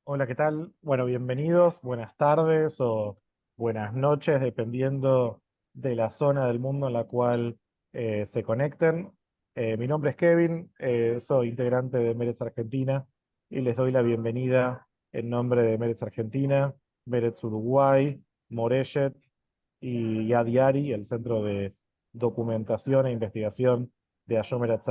Hola, ¿qué tal? Bueno, bienvenidos, buenas tardes o buenas noches, dependiendo de la zona del mundo en la cual se conecten. Mi nombre es Kevin, soy integrante de Meretz Argentina y les doy la bienvenida en nombre de Meretz Argentina, Meretz Uruguay, Moreshet y Yad Yari, el Centro de Documentación e Investigación de Hayom Eretz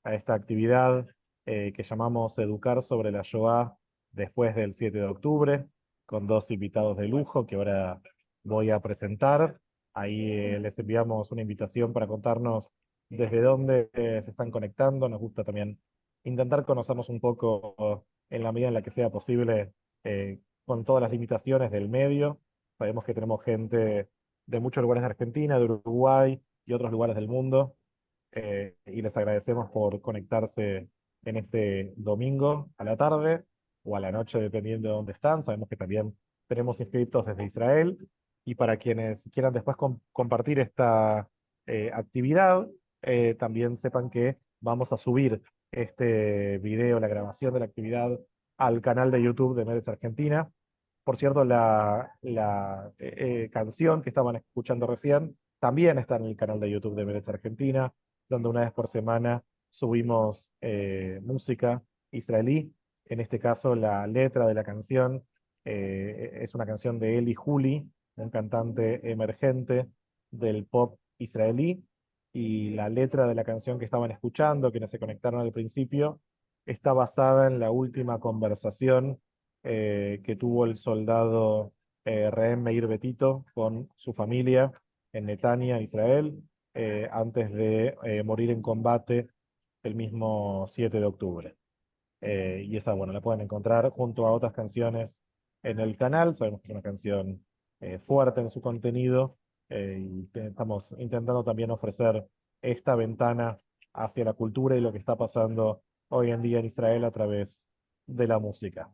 a esta actividad que llamamos Educar sobre la Shoah después del 7 de octubre, con dos invitados de lujo que ahora voy a presentar. Ahí les enviamos una invitación para contarnos desde dónde se están conectando. Nos gusta también intentar conocernos un poco en la medida en la que sea posible, con todas las limitaciones del medio. Sabemos que tenemos gente de muchos lugares de Argentina, de Uruguay y otros lugares del mundo, y les agradecemos por conectarse en este domingo a la tarde o a la noche, dependiendo de dónde están. Sabemos que también tenemos inscritos desde Israel, y para quienes quieran después compartir esta actividad, también sepan que vamos a subir este video, la grabación de la actividad, al canal de YouTube de Medes Argentina. Por cierto, la canción que estaban escuchando recién también está en el canal de YouTube de Medes Argentina, donde una vez por semana subimos música israelí. En este caso, la letra de la canción es una canción de Eli Juli, un cantante emergente del pop israelí, y la letra de la canción que estaban escuchando, quienes se conectaron al principio, está basada en la última conversación que tuvo el soldado Rehén Meir Betito con su familia en Netanya, Israel, antes de morir en combate el mismo 7 de octubre. Y esa, bueno, la pueden encontrar junto a otras canciones en el canal. Sabemos que es una canción fuerte en su contenido, y estamos intentando también ofrecer esta ventana hacia la cultura y lo que está pasando hoy en día en Israel a través de la música.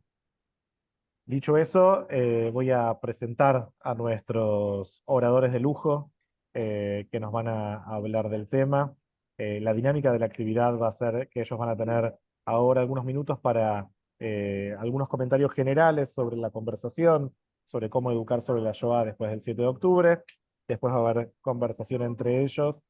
Dicho eso, voy a presentar a nuestros oradores de lujo que nos van a hablar del tema. La dinámica de la actividad va a ser que ellos van a tener ahora algunos minutos para algunos comentarios generales sobre la conversación, sobre cómo educar sobre la Shoah después del 7 de octubre. Después va a haber conversación entre ellos.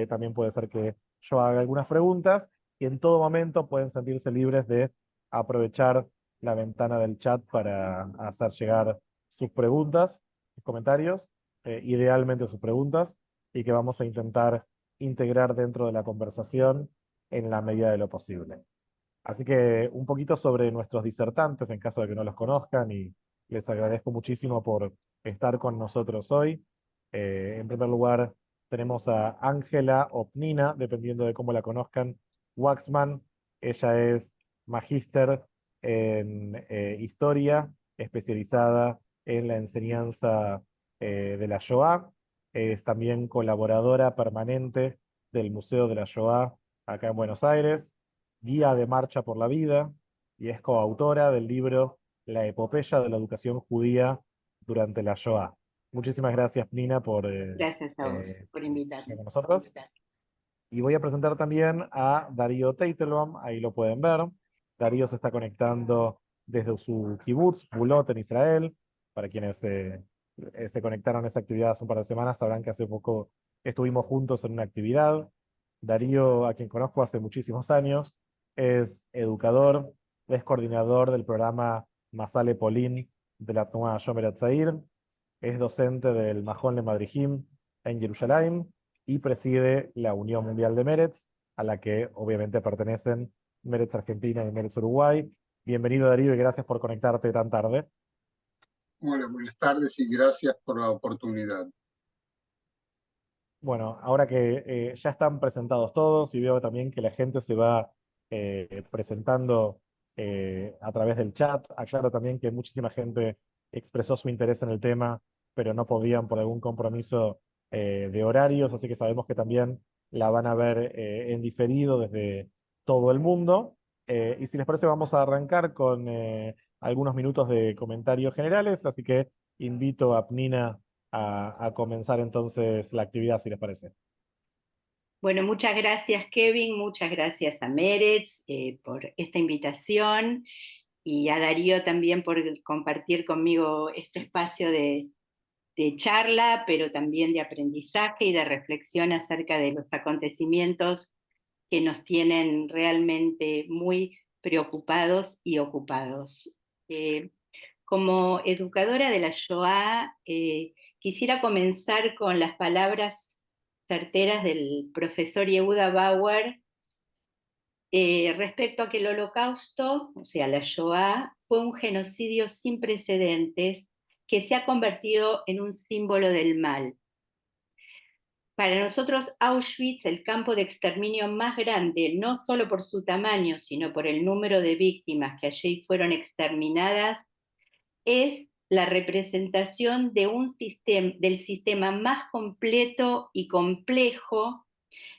También puede ser que yo haga algunas preguntas, y en todo momento pueden sentirse libres de aprovechar la ventana del chat para hacer llegar sus preguntas, sus comentarios, idealmente sus preguntas, y que vamos a intentar integrar dentro de la conversación en la medida de lo posible. Así que un poquito sobre nuestros disertantes, en caso de que no los conozcan, y les agradezco muchísimo por estar con nosotros hoy. En primer lugar, tenemos a Ángela o Pnina, dependiendo de cómo la conozcan, Waxman. Ella es magíster en historia, especializada en la enseñanza de la Shoah. Es también colaboradora permanente del Museo de la Shoah acá en Buenos Aires, guía de Marcha por la Vida, y es coautora del libro La epopeya de la educación judía durante la Shoah. Muchísimas gracias, Nina, por Gracias a vos por estar invitarme. con nosotros. Y voy a presentar también a Darío Teitelbaum, ahí lo pueden ver. Darío se está conectando desde su kibutz, Bulot, en Israel. Para quienes se conectaron a esa actividad hace un par de semanas, sabrán que hace poco estuvimos juntos en una actividad. Darío, a quien conozco hace muchísimos años, es educador, es coordinador del programa Masale Polin de la Tnuá Shomer Hatzair, es docente del Mahon Le Madrihim en Jerusalén, y preside la Unión Mundial de Meretz, a la que obviamente pertenecen Meretz Argentina y Meretz Uruguay. Bienvenido, Darío, y gracias por conectarte tan tarde. Hola, buenas tardes y gracias por la oportunidad. Bueno, ahora que ya están presentados todos, y veo también que la gente se va presentando a través del chat, aclaro también que muchísima gente expresó su interés en el tema, pero no podían por algún compromiso de horarios, así que sabemos que también la van a ver en diferido desde todo el mundo. Y si les parece, vamos a arrancar con algunos minutos de comentarios generales, así que invito a Pnina a comenzar entonces la actividad, si les parece. Bueno, muchas gracias Kevin, muchas gracias a Meretz por esta invitación. y a Darío también por compartir conmigo este espacio de charla, pero también de aprendizaje y de reflexión acerca de los acontecimientos que nos tienen realmente muy preocupados y ocupados. Como educadora de la Shoah, quisiera comenzar con las palabras certeras del profesor Yehuda Bauer respecto a que el Holocausto, o sea, la Shoah, fue un genocidio sin precedentes que se ha convertido en un símbolo del mal. Para nosotros, Auschwitz, el campo de exterminio más grande, no solo por su tamaño, sino por el número de víctimas que allí fueron exterminadas, es la representación de del sistema más completo y complejo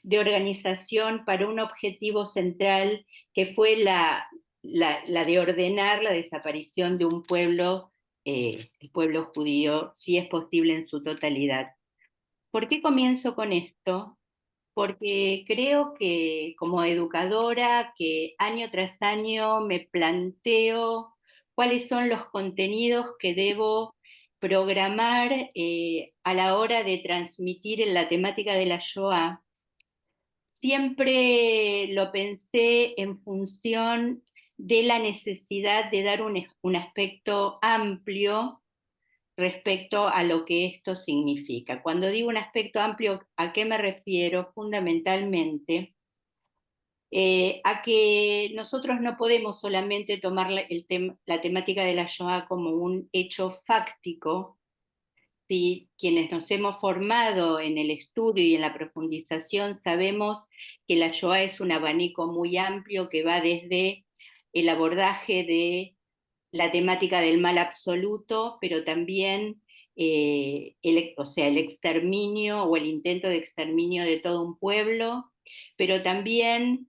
de organización para un objetivo central que fue la de ordenar la desaparición de un pueblo, el pueblo judío, si es posible en su totalidad. ¿Por qué comienzo con esto? Porque creo que como educadora, que año tras año me planteo cuáles son los contenidos que debo programar a la hora de transmitir en la temática de la Shoah, siempre lo pensé en función de la necesidad de dar un aspecto amplio respecto a lo que esto significa. Cuando digo un aspecto amplio, ¿a qué me refiero? Fundamentalmente a que nosotros no podemos solamente tomar la temática de la Shoah como un hecho fáctico. Si quienes nos hemos formado en el estudio y en la profundización sabemos que la Shoah es un abanico muy amplio que va desde el abordaje de la temática del mal absoluto, pero también el exterminio o el intento de exterminio de todo un pueblo, pero también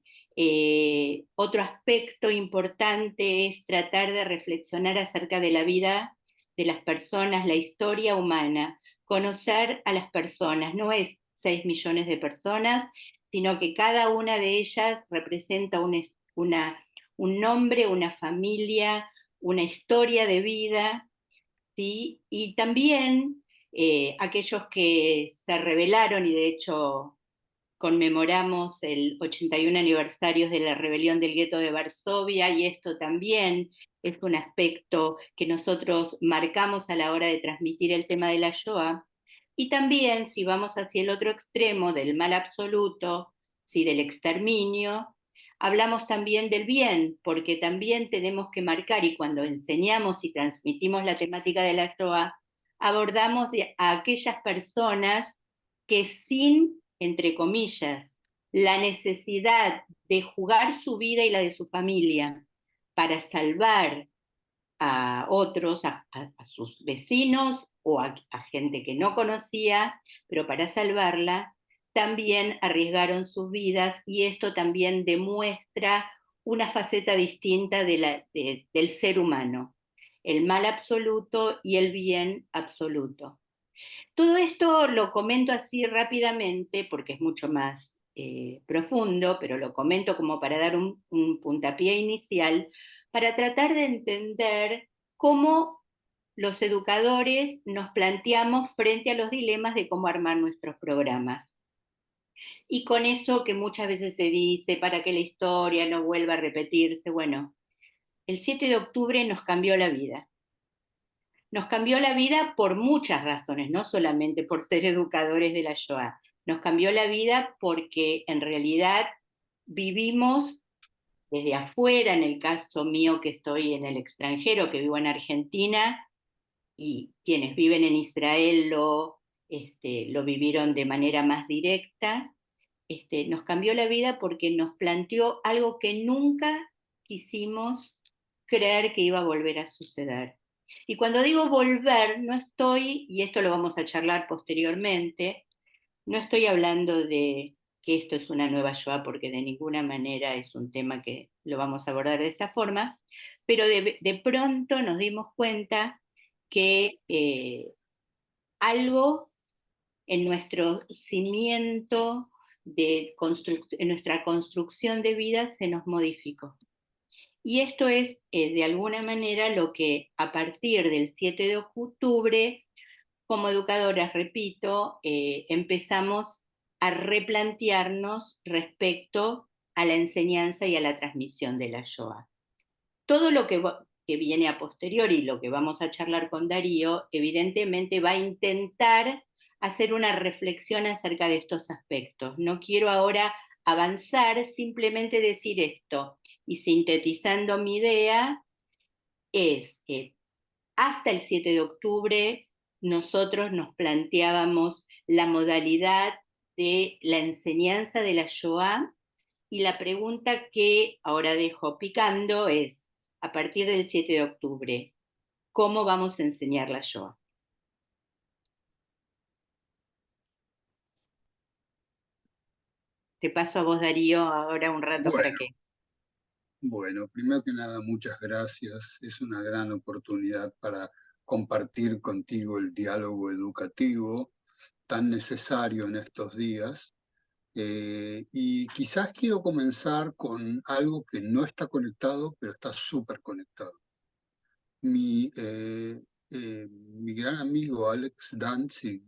otro aspecto importante es tratar de reflexionar acerca de la vida de las personas, la historia humana, conocer a las personas, no es 6 millones de personas, sino que cada una de ellas representa un nombre, una familia, una historia de vida, ¿sí? Y también aquellos que se rebelaron, y de hecho conmemoramos el 81 aniversario de la rebelión del gueto de Varsovia, y esto también es un aspecto que nosotros marcamos a la hora de transmitir el tema de la Shoah. Y también, si vamos hacia el otro extremo del mal absoluto, ¿sí? Del exterminio, hablamos también del bien, porque también tenemos que marcar, y cuando enseñamos y transmitimos la temática de la Shoah, abordamos a aquellas personas que sin, entre comillas, la necesidad de jugar su vida y la de su familia para salvar a otros, a sus vecinos o a gente que no conocía, pero para salvarla, también arriesgaron sus vidas, y esto también demuestra una faceta distinta del ser humano, el mal absoluto y el bien absoluto. Todo esto lo comento así rápidamente porque es mucho más profundo, pero lo comento como para dar un puntapié inicial, para tratar de entender cómo los educadores nos planteamos frente a los dilemas de cómo armar nuestros programas. Y con eso que muchas veces se dice, para que la historia no vuelva a repetirse, bueno, el 7 de octubre nos cambió la vida. Nos cambió la vida por muchas razones, no solamente por ser educadores de la Shoah. Nos cambió la vida porque en realidad vivimos desde afuera, en el caso mío que estoy en el extranjero, que vivo en Argentina, y quienes viven en Israel lo vivieron de manera más directa. Nos cambió la vida porque nos planteó algo que nunca quisimos creer que iba a volver a suceder. Y cuando digo volver, no estoy, y esto lo vamos a charlar posteriormente, no estoy hablando de que esto es una nueva Shoah, porque de ninguna manera es un tema que lo vamos a abordar de esta forma, pero de pronto nos dimos cuenta que algo en nuestro cimiento en nuestra construcción de vida se nos modificó. Y esto es, de alguna manera, lo que a partir del 7 de octubre, como educadoras, repito, empezamos a replantearnos respecto a la enseñanza y a la transmisión de la Shoah. Todo lo que viene a posteriori y lo que vamos a charlar con Darío, evidentemente va a intentar hacer una reflexión acerca de estos aspectos. No quiero ahora avanzar, simplemente decir esto. Y sintetizando mi idea, es que hasta el 7 de octubre nosotros nos planteábamos la modalidad de la enseñanza de la Shoah, y la pregunta que ahora dejo picando es, a partir del 7 de octubre, ¿cómo vamos a enseñar la Shoah? Te paso a vos, Darío, ahora un rato para Bueno, que... bueno, primero que nada, muchas gracias. Es una gran oportunidad para compartir contigo el diálogo educativo tan necesario en estos días. Y quizás quiero comenzar con algo que no está conectado, pero está súper conectado. Mi gran amigo Alex Danzig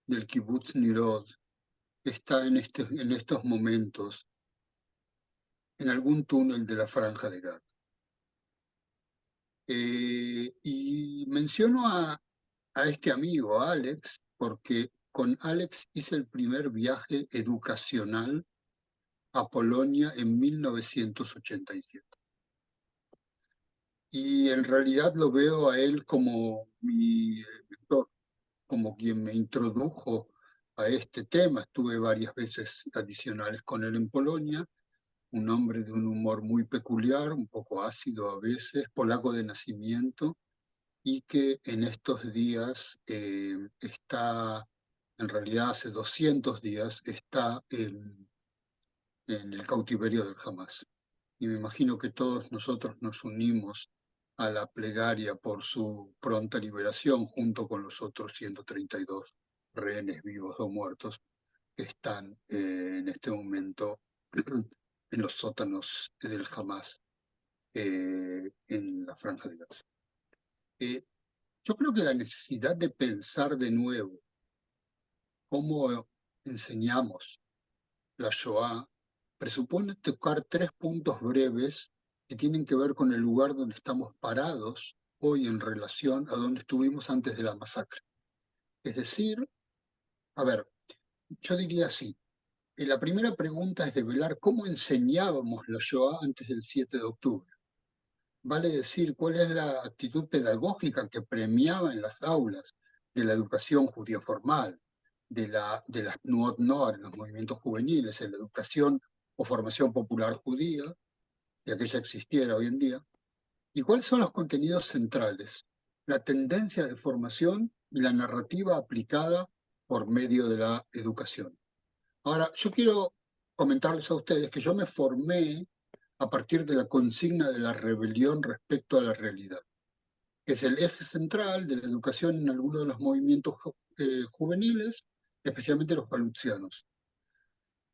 del Kibbutz Nirod está en estos momentos en algún túnel de la Franja de Gaza. Y menciono a este amigo, a Alex, porque con Alex hice el primer viaje educacional a Polonia en 1987. Y en realidad lo veo a él como mi mentor, como quien me introdujo a este tema. Estuve varias veces adicionales con él en Polonia, un hombre de un humor muy peculiar, un poco ácido a veces, polaco de nacimiento, y que en estos días está, en realidad hace 200 días, está en el cautiverio del Hamas. Y me imagino que todos nosotros nos unimos a la plegaria por su pronta liberación junto con los otros 132 rehenes vivos o muertos que están en este momento en los sótanos del Hamas en la Franja de Gaza. Eh, yo creo que la necesidad de pensar de nuevo cómo enseñamos la Shoah presupone tocar 3 puntos breves que tienen que ver con el lugar donde estamos parados hoy en relación a donde estuvimos antes de la masacre. Es decir, a ver, yo diría así, la primera pregunta es develar cómo enseñábamos la Shoah antes del 7 de octubre. Vale decir, cuál es la actitud pedagógica que premiaba en las aulas de la educación judía formal, de las Tnuot Noar, los movimientos juveniles, en la educación o formación popular judía, si aquella existiera hoy en día, y cuáles son los contenidos centrales, la tendencia de formación y la narrativa aplicada por medio de la educación. Ahora, yo quiero comentarles a ustedes que yo me formé a partir de la consigna de la rebelión respecto a la realidad, que es el eje central de la educación en algunos de los movimientos juveniles, especialmente los falutsianos,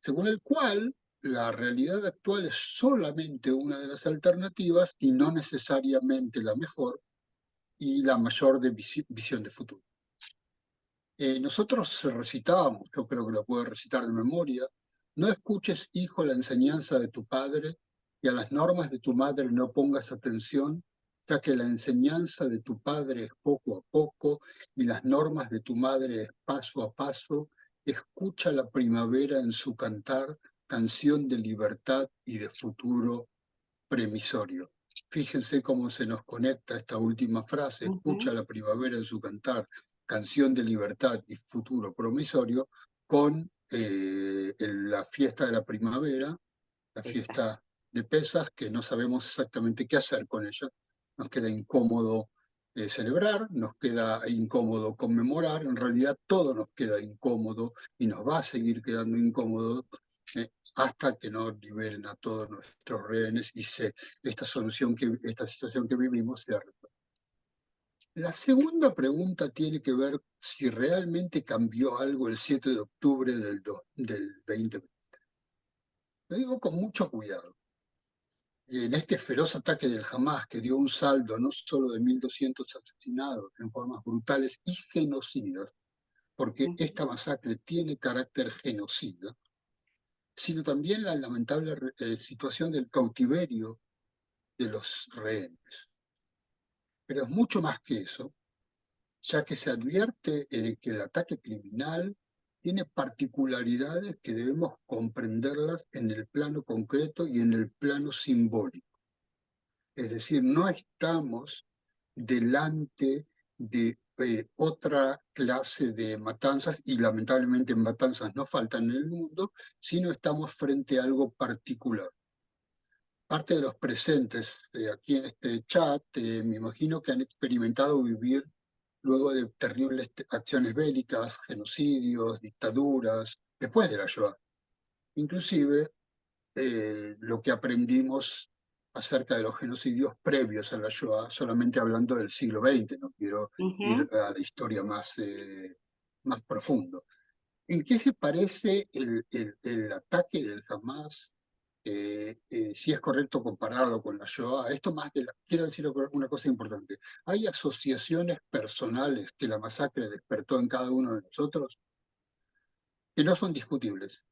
según el cual la realidad actual es solamente una de las alternativas y no necesariamente la mejor y la mayor de visión de futuro. Nosotros recitábamos, yo creo que lo puedo recitar de memoria: no escuches, hijo, la enseñanza de tu padre, y a las normas de tu madre no pongas atención, ya que la enseñanza de tu padre es poco a poco y las normas de tu madre es paso a paso. Escucha la primavera en su cantar, canción de libertad y de futuro premisorio. Fíjense cómo se nos conecta esta última frase: escucha la primavera en su cantar, canción de libertad y futuro promisorio, con la fiesta de la primavera, la fiesta de Pesaj, que no sabemos exactamente qué hacer con ella. Nos queda incómodo celebrar, nos queda incómodo conmemorar, en realidad todo nos queda incómodo y nos va a seguir quedando incómodo hasta que no liberen a todos nuestros rehenes y esta situación que vivimos sea resuelta. La segunda pregunta tiene que ver si realmente cambió algo el 7 de octubre del 2020. Lo digo con mucho cuidado. en este feroz ataque del Hamas, que dio un saldo no solo de 1.200 asesinados en formas brutales y genocidas, porque esta masacre tiene carácter genocida, sino también la lamentable situación del cautiverio de los rehenes. Pero es mucho más que eso, ya que se advierte que el ataque criminal tiene particularidades que debemos comprenderlas en el plano concreto y en el plano simbólico. Es decir, no estamos delante de otra clase de matanzas, y lamentablemente matanzas no faltan en el mundo, sino estamos frente a algo particular. Parte de los presentes aquí en este chat, me imagino que han experimentado vivir luego de terribles acciones bélicas, genocidios, dictaduras, después de la Shoah. Inclusive lo que aprendimos acerca de los genocidios previos a la Shoah, solamente hablando del siglo XX, no quiero ir a la historia más profundo. ¿En qué se parece el ataque del Hamas? Si es correcto compararlo con la Shoah, esto más de quiero decir una cosa importante. ¿Hay asociaciones personales que la masacre despertó en cada uno de nosotros que no son discutibles?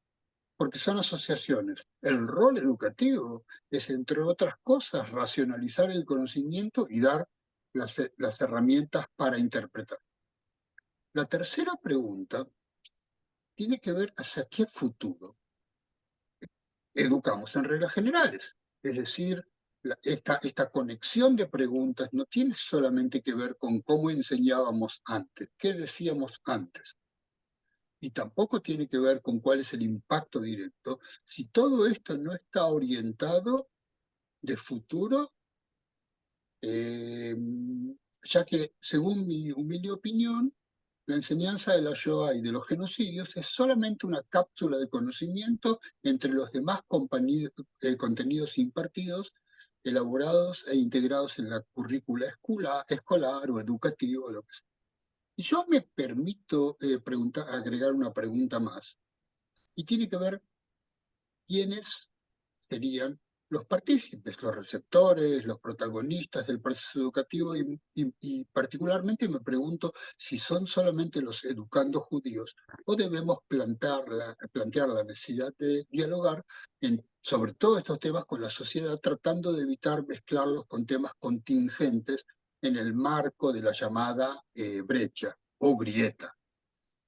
Porque son asociaciones. El rol educativo es, entre otras cosas, racionalizar el conocimiento y dar las herramientas para interpretar. La tercera pregunta tiene que ver hacia qué futuro educamos en reglas generales. Es decir, esta conexión de preguntas no tiene solamente que ver con cómo enseñábamos antes, qué decíamos antes, y tampoco tiene que ver con cuál es el impacto directo, si todo esto no está orientado de futuro, ya que, según mi humilde opinión, la enseñanza de la Shoah y de los genocidios es solamente una cápsula de conocimiento entre los demás contenidos impartidos, elaborados e integrados en la currícula escolar o educativa, o lo que sea. Y yo me permito agregar una pregunta más, y tiene que ver quiénes serían los partícipes, los receptores, los protagonistas del proceso educativo, y particularmente me pregunto si son solamente los educandos judíos o debemos plantear la necesidad de dialogar sobre todos estos temas con la sociedad, tratando de evitar mezclarlos con temas contingentes en el marco de la llamada brecha o grieta.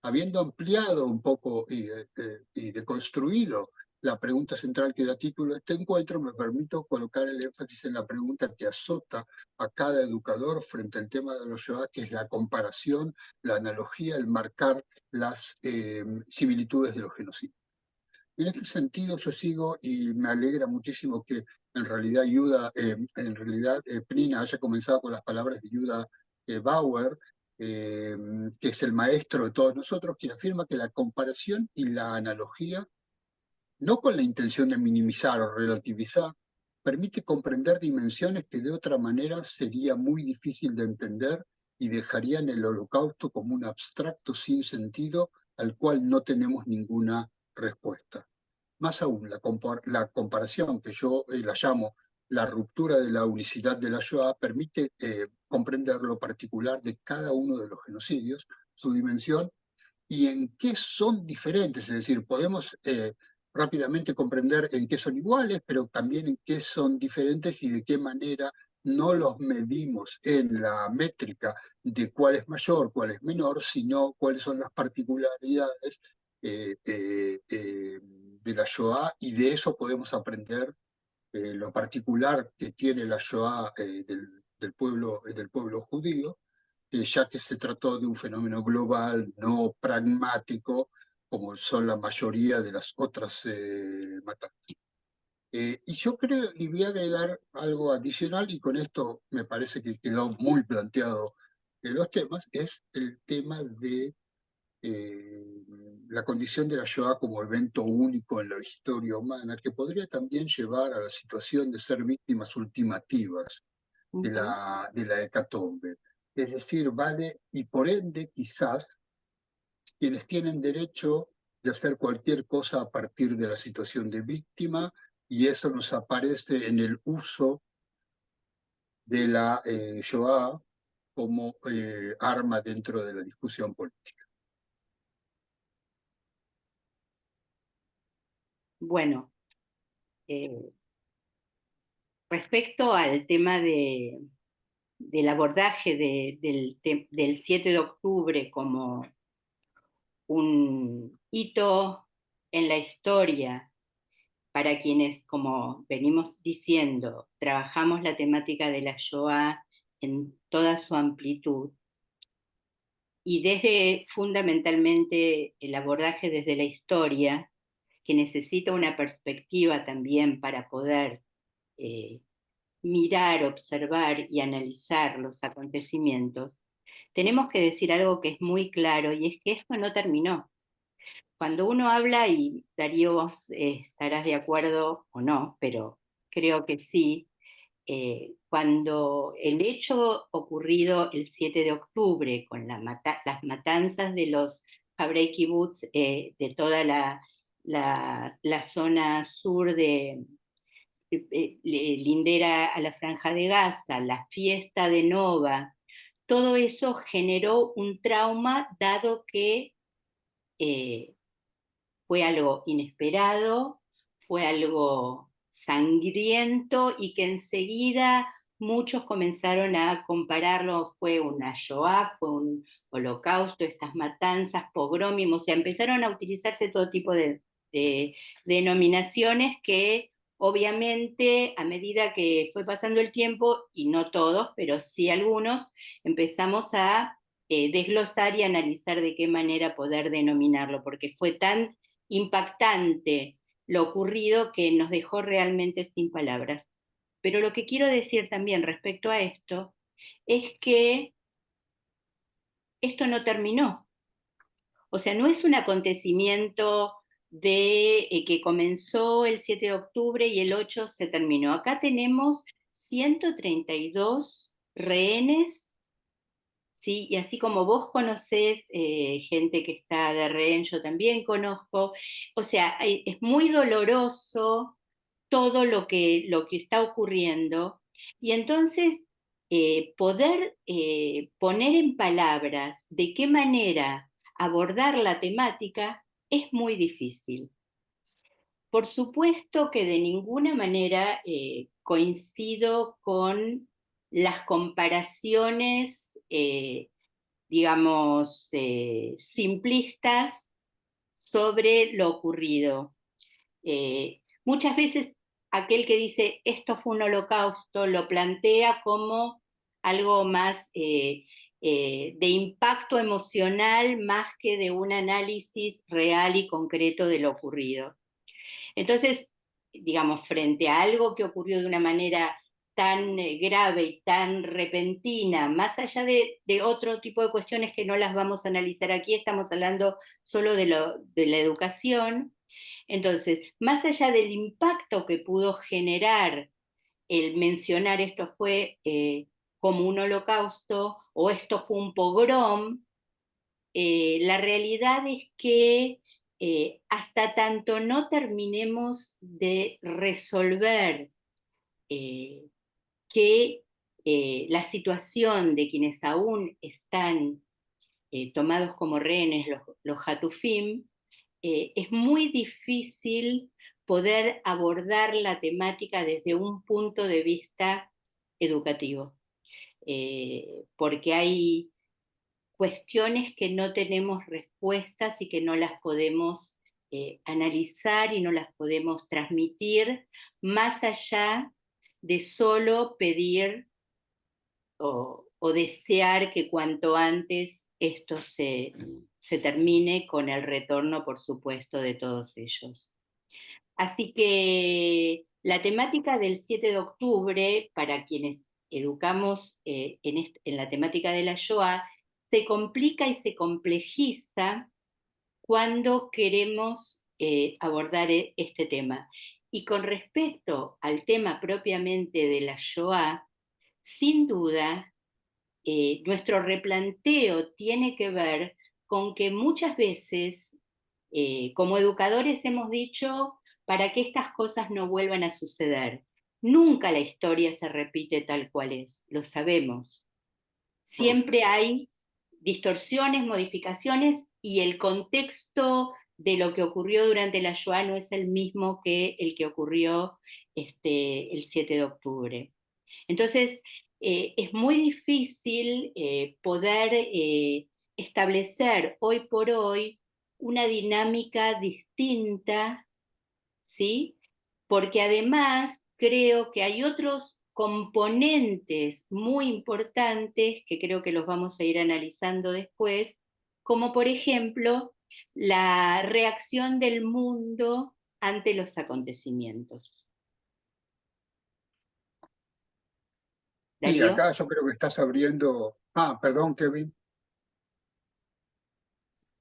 Habiendo ampliado un poco y deconstruido la pregunta central que da título a este encuentro, me permito colocar el énfasis en la pregunta que azota a cada educador frente al tema de los Shoah, que es la comparación, la analogía, el marcar las similitudes de los genocidios. En este sentido, yo sigo y me alegra muchísimo que en realidad Pnina haya comenzado con las palabras de Yuda Bauer, que es el maestro de todos nosotros, quien afirma que la comparación y la analogía, no con la intención de minimizar o relativizar, permite comprender dimensiones que de otra manera sería muy difícil de entender y dejarían el Holocausto como un abstracto sin sentido al cual no tenemos ninguna respuesta. Más aún, la comparación, que yo la llamo la ruptura de la unicidad de la Shoah, permite comprender lo particular de cada uno de los genocidios, su dimensión y en qué son diferentes. Es decir, podemos rápidamente comprender en qué son iguales, pero también en qué son diferentes y de qué manera no los medimos en la métrica de cuál es mayor, cuál es menor, sino cuáles son las particularidades de la Shoah, y de eso podemos aprender lo particular que tiene la Shoah del pueblo judío, ya que se trató de un fenómeno global, no pragmático, como son la mayoría de las otras matanzas. Y yo creo, y voy a agregar algo adicional, y con esto me parece que quedó muy planteado los temas, es el tema de la condición de la Shoah como evento único en la historia humana, que podría también llevar a la situación de ser víctimas ultimativas de la hecatombe. Es decir, vale, y por ende quizás quienes tienen derecho de hacer cualquier cosa a partir de la situación de víctima y eso nos aparece en el uso de la Shoah como arma dentro de la discusión política. Bueno, respecto al tema del abordaje del 7 de octubre como un hito en la historia para quienes, como venimos diciendo, trabajamos la temática de la Shoah en toda su amplitud, y desde fundamentalmente el abordaje desde la historia, que necesita una perspectiva también para poder mirar, observar y analizar los acontecimientos, tenemos que decir algo que es muy claro, y es que esto no terminó. Cuando uno habla, y Darío, vos estarás de acuerdo o no, pero creo que sí, cuando el hecho ocurrido el 7 de octubre, con las matanzas de los Habrei Kibbutz, de toda la zona sur de lindera a la Franja de Gaza, la fiesta de Nova, todo eso generó un trauma, dado que eh, fue algo inesperado, fue algo sangriento, y que enseguida muchos comenzaron a compararlo. Fue una Shoah, fue un holocausto, estas matanzas, pogromos, o sea, empezaron a utilizarse todo tipo de denominaciones que obviamente a medida que fue pasando el tiempo, y no todos, pero sí algunos, empezamos a desglosar y analizar de qué manera poder denominarlo, porque fue tan impactante lo ocurrido que nos dejó realmente sin palabras. Pero lo que quiero decir también respecto a esto es que esto no terminó. O sea, no es un acontecimiento que comenzó el 7 de octubre y el 8 se terminó. Acá tenemos 132 rehenes. Sí, y así como vos conocés gente que está de rehén, yo también conozco. O sea, es muy doloroso todo lo que está ocurriendo. Y entonces poder poner en palabras de qué manera abordar la temática es muy difícil. Por supuesto que de ninguna manera coincido con las comparaciones, digamos, simplistas sobre lo ocurrido. Muchas veces aquel que dice esto fue un holocausto lo plantea como algo más de impacto emocional, más que de un análisis real y concreto de lo ocurrido. Entonces, digamos, frente a algo que ocurrió de una manera tan grave y tan repentina, más allá de otro tipo de cuestiones que no las vamos a analizar aquí, estamos hablando solo de la educación. Entonces, más allá del impacto que pudo generar el mencionar esto fue como un holocausto o esto fue un pogrom, la realidad es que hasta tanto no terminemos de resolver eh, que la situación de quienes aún están tomados como rehenes, los Hatufim, es muy difícil poder abordar la temática desde un punto de vista educativo, porque hay cuestiones que no tenemos respuestas y que no las podemos analizar y no las podemos transmitir, más allá de solo pedir o desear que cuanto antes esto se termine, con el retorno, por supuesto, de todos ellos. Así que la temática del 7 de octubre, para quienes educamos en la temática de la Shoah, se complica y se complejiza cuando queremos abordar este tema. Y con respecto al tema propiamente de la Shoah, sin duda, nuestro replanteo tiene que ver con que muchas veces, como educadores, hemos dicho, para que estas cosas no vuelvan a suceder. Nunca la historia se repite tal cual es, lo sabemos. Siempre hay distorsiones, modificaciones, y el contexto de lo que ocurrió durante la Shoah no es el mismo que el que ocurrió el 7 de octubre. Entonces, es muy difícil poder establecer hoy por hoy una dinámica distinta, ¿sí? Porque además creo que hay otros componentes muy importantes que creo que los vamos a ir analizando después, como por ejemplo la reacción del mundo ante los acontecimientos. Y Darío. acá yo creo que estás abriendo... Ah, perdón, Kevin.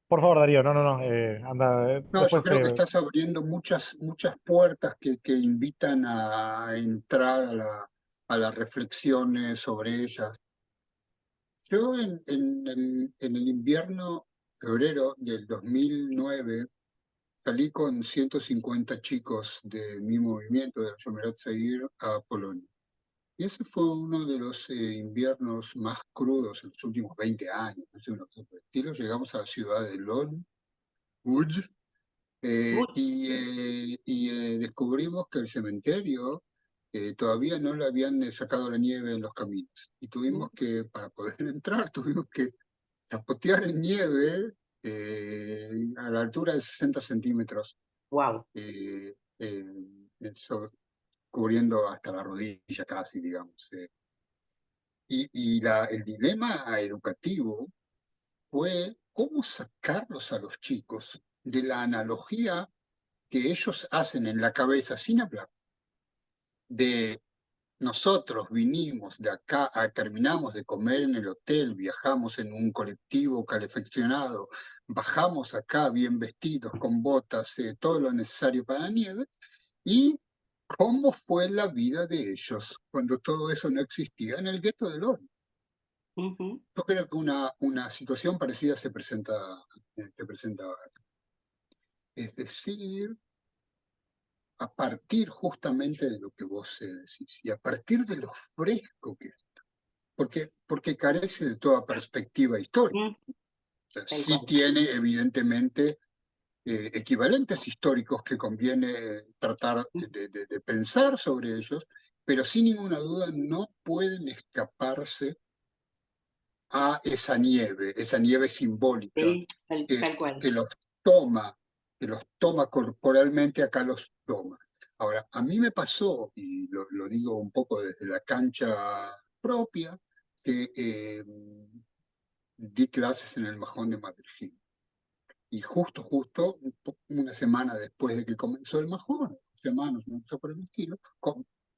Por favor, Darío, no, anda, No, yo después creo que estás abriendo muchas puertas que invitan a entrar a la reflexión sobre ellas. Yo en el invierno, febrero del 2009, salí con 150 chicos de mi movimiento, de Shomerat Zair, a Polonia. Y ese fue uno de los inviernos más crudos en los últimos 20 años. No sé, uno por el estilo. Llegamos a la ciudad de Łódź, descubrimos que el cementerio todavía no le habían sacado la nieve en los caminos. Y tuvimos que, para poder entrar, tuvimos que zapotear en nieve a la altura de 60 centímetros, Wow. eh, eh, cubriendo hasta la rodilla casi, digamos. El dilema educativo fue cómo sacarlos a los chicos de la analogía que ellos hacen en la cabeza sin hablar, de nosotros vinimos de acá, terminamos de comer en el hotel, viajamos en un colectivo calefaccionado, bajamos acá bien vestidos, con botas, todo lo necesario para la nieve, y cómo fue la vida de ellos cuando todo eso no existía en el gueto de Lodi. Yo creo que una situación parecida se presenta acá. Es decir, a partir justamente de lo que vos decís y a partir de lo fresco que es, porque carece de toda perspectiva histórica. Sí tiene evidentemente equivalentes históricos que conviene tratar de pensar sobre ellos, pero sin ninguna duda no pueden escaparse a esa nieve simbólica Sí, tal cual. que los toma, que los toma corporalmente, acá los toma. Ahora, a mí me pasó, y lo digo un poco desde la cancha propia, que di clases en el Majón de Madrid. Y justo, una semana después de que comenzó el Majón, semanas, no sé por el estilo,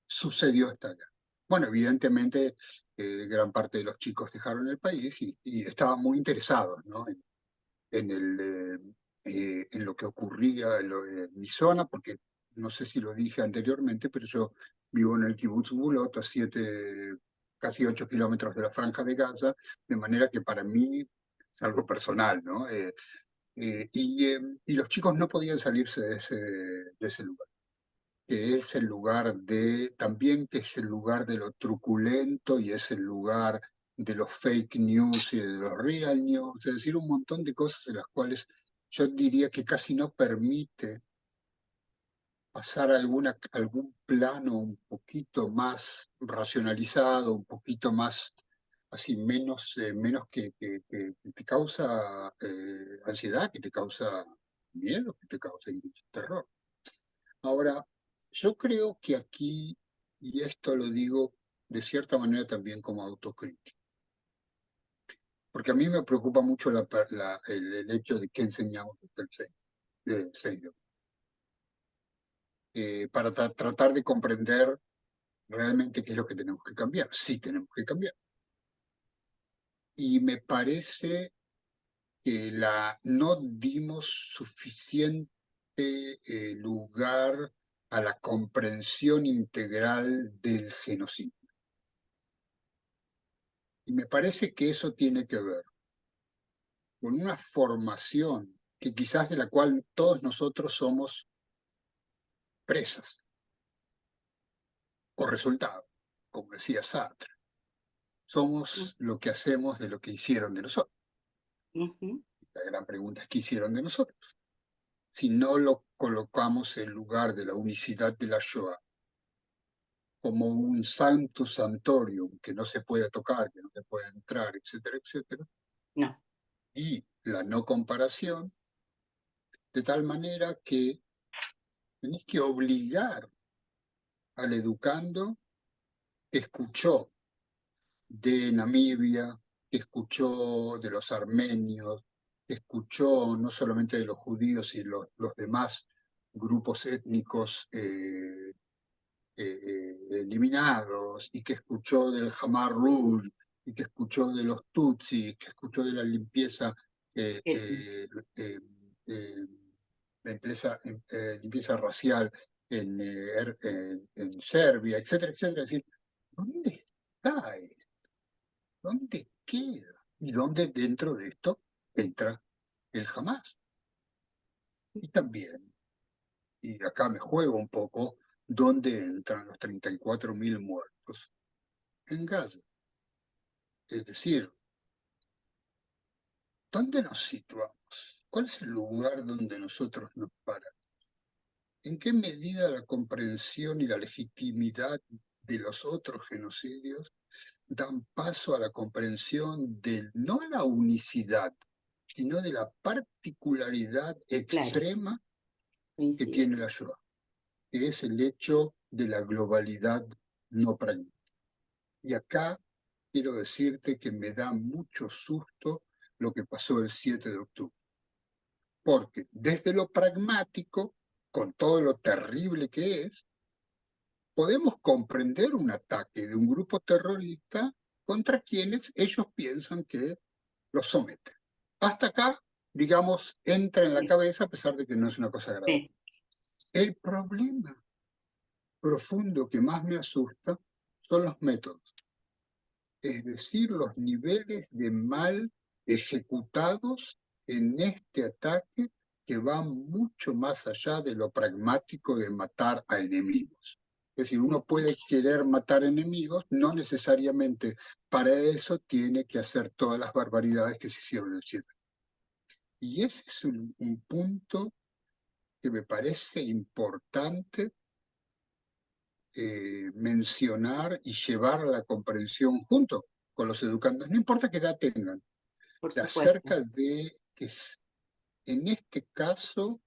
sucedió esta guerra. Bueno, evidentemente, gran parte de los chicos dejaron el país y estaban muy interesados, ¿no? En lo que ocurría en mi zona, porque no sé si lo dije anteriormente, pero yo vivo en el Kibbutz Gvulot, a casi 8 kilómetros de la Franja de Gaza, de manera que para mí es algo personal, ¿no? Y los chicos no podían salirse de ese lugar, que es el lugar también que es el lugar de lo truculento y es el lugar de los fake news y de los real news, es decir, un montón de cosas en las cuales yo diría que casi no permite pasar algún plano un poquito más racionalizado, un poquito más, así menos que te causa ansiedad, que te causa miedo, que te causa incluso terror. Ahora, yo creo que aquí, y esto lo digo de cierta manera también como autocrítica, porque a mí me preocupa mucho el hecho de que enseñamos el Seido, para tratar de comprender realmente qué es lo que tenemos que cambiar. Sí tenemos que cambiar. Y me parece que no dimos suficiente lugar a la comprensión integral del genocidio. Y me parece que eso tiene que ver con una formación que quizás de la cual todos nosotros somos expresas o resultado, como decía Sartre. Somos lo que hacemos de lo que hicieron de nosotros. La gran pregunta es: ¿qué hicieron de nosotros? Si no lo colocamos en lugar de la unicidad de la Shoah como un santo santorum que no se puede tocar, que no se puede entrar, etcétera, etcétera, No. y la no comparación, de tal manera que tenés que obligar al educando que escuchó de Namibia, que escuchó de los armenios, que escuchó no solamente de los judíos y los demás grupos étnicos eliminados, y que escuchó del Khmer Rouge, y que escuchó de los Tutsis, que escuchó de la limpieza, limpieza racial en Serbia, etcétera, etcétera. Es decir, ¿dónde está esto? ¿Dónde queda? ¿Y dónde dentro de esto entra el Hamas? Y también, y acá me juego un poco, ¿dónde entran los 34.000 muertos en Gaza? Es decir, ¿dónde nos situamos? ¿Cuál es el lugar donde nosotros nos paramos? ¿En qué medida la comprensión y la legitimidad de los otros genocidios dan paso a la comprensión de no la unicidad, sino de la particularidad extrema que tiene la Shoah, que es el hecho de la globalidad no pragmática? Y acá quiero decirte que me da mucho susto lo que pasó el 7 de octubre, porque desde lo pragmático, con todo lo terrible que es, podemos comprender un ataque de un grupo terrorista contra quienes ellos piensan que los someten. Hasta acá, digamos, entra en la cabeza, a pesar de que no es una cosa grave. El problema profundo que más me asusta son los métodos, es decir, los niveles de mal ejecutados en este ataque, que van mucho más allá de lo pragmático de matar a enemigos. Es decir, uno puede querer matar enemigos, no necesariamente para eso tiene que hacer todas las barbaridades que se hicieron en el 7. Y ese es un punto que me parece importante mencionar y llevar a la comprensión junto con los educandos, no importa qué edad tengan, acerca de que en este caso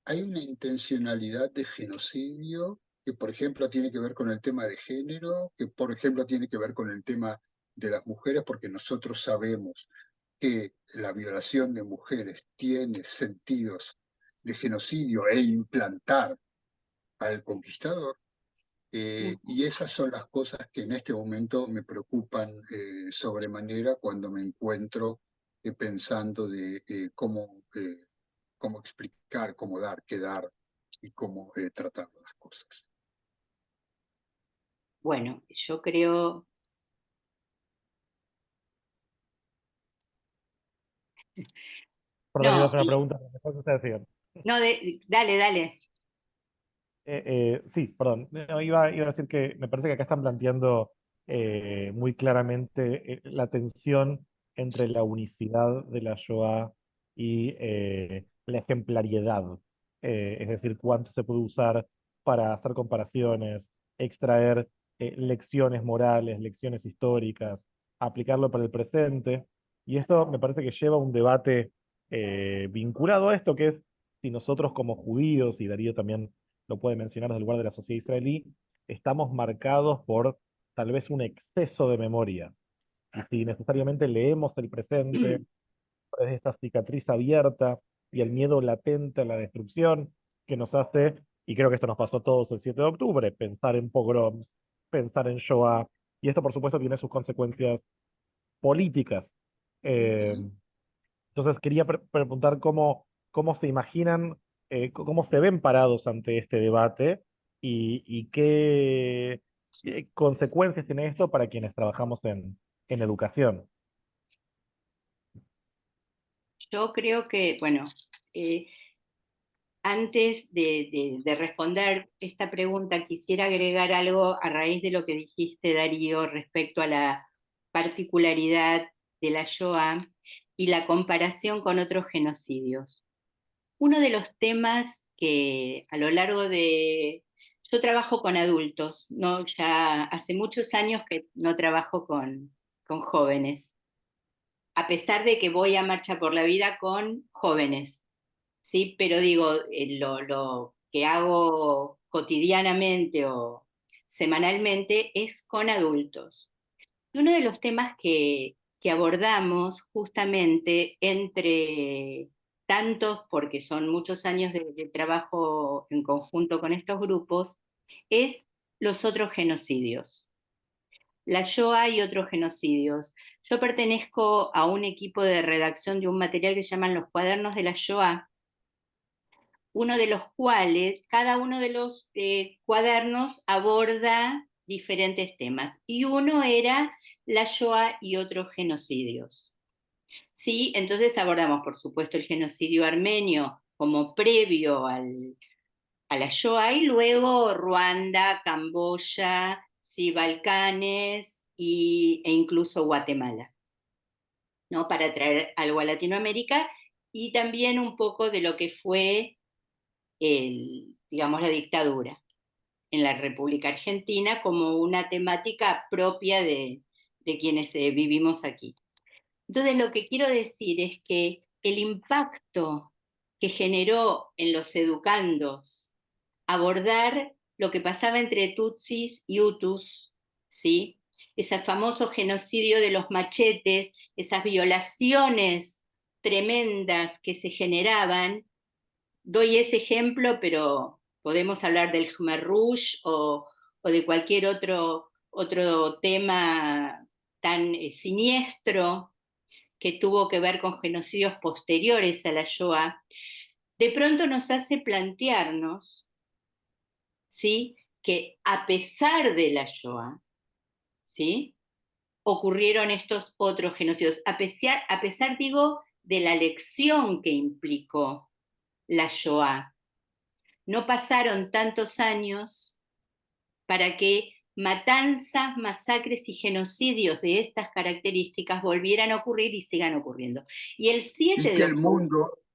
hay una intencionalidad de genocidio que, por ejemplo, tiene que ver con el tema de género, que, por ejemplo, tiene que ver con el tema de las mujeres, porque nosotros sabemos que la violación de mujeres tiene sentidos de genocidio e implantar al conquistador. Y esas son las cosas que en este momento me preocupan sobremanera cuando me encuentro pensando de cómo explicar, cómo dar, qué dar y cómo tratar las cosas. Bueno, yo creo... Perdón, iba a No, hacer una pregunta, pero después ustedes sigan. no, dale. Sí, perdón. No, iba a decir que me parece que acá están planteando muy claramente la tensión entre la unicidad de la Shoah y la ejemplariedad. Es decir, cuánto se puede usar para hacer comparaciones, extraer lecciones morales, lecciones históricas, aplicarlo para el presente. Y esto me parece que lleva a un debate vinculado a esto, que es si nosotros como judíos, y Darío también lo puede mencionar desde el lugar de la sociedad israelí, estamos marcados por tal vez un exceso de memoria. Y si necesariamente leemos el presente, desde esta cicatriz abierta y el miedo latente a la destrucción que nos hace, y creo que esto nos pasó a todos el 7 de octubre, pensar en pogroms, pensar en Shoah, y esto por supuesto tiene sus consecuencias políticas. Eh, entonces quería preguntar cómo se imaginan, cómo se ven parados ante este debate y qué consecuencias tiene esto para quienes trabajamos en educación. Yo creo que, bueno, antes de responder esta pregunta, quisiera agregar algo a raíz de lo que dijiste, Darío, respecto a la particularidad de la Shoah y la comparación con otros genocidios. Uno de los temas que a lo largo de... Yo trabajo con adultos, ¿no? Ya hace muchos años que no trabajo con jóvenes, a pesar de que voy a Marcha por la Vida con jóvenes, ¿sí? Pero digo, lo que hago cotidianamente o semanalmente es con adultos. Y uno de los temas que abordamos justamente entre tantos, porque son muchos años de trabajo en conjunto con estos grupos, es los otros genocidios. La Shoah y otros genocidios. Yo pertenezco a un equipo de redacción de un material que se llaman los Cuadernos de la Shoah, uno de los cuales, cada uno de los cuadernos aborda diferentes temas. Y uno era la Shoah y otros genocidios. ¿Sí? Entonces abordamos, por supuesto, el genocidio armenio como previo a la Shoah, y luego Ruanda, Camboya, sí, Balcanes e incluso Guatemala, ¿no? Para traer algo a Latinoamérica y también un poco de lo que fue digamos, la dictadura en la República Argentina como una temática propia de quienes vivimos aquí. Entonces lo que quiero decir es que el impacto que generó en los educandos abordar lo que pasaba entre tutsis y hutus, ¿sí? Ese famoso genocidio de los machetes, esas violaciones tremendas que se generaban. Doy ese ejemplo, pero podemos hablar del Khmer Rouge o de cualquier otro tema tan siniestro que tuvo que ver con genocidios posteriores a la Shoah. De pronto nos hace plantearnos, ¿sí?, que a pesar de la Shoah, ¿sí?, ocurrieron estos otros genocidios, a pesar, digo, de la lección que implicó la Shoah. No pasaron tantos años para que matanzas, masacres y genocidios de estas características volvieran a ocurrir y sigan ocurriendo. Y el 7 de octubre...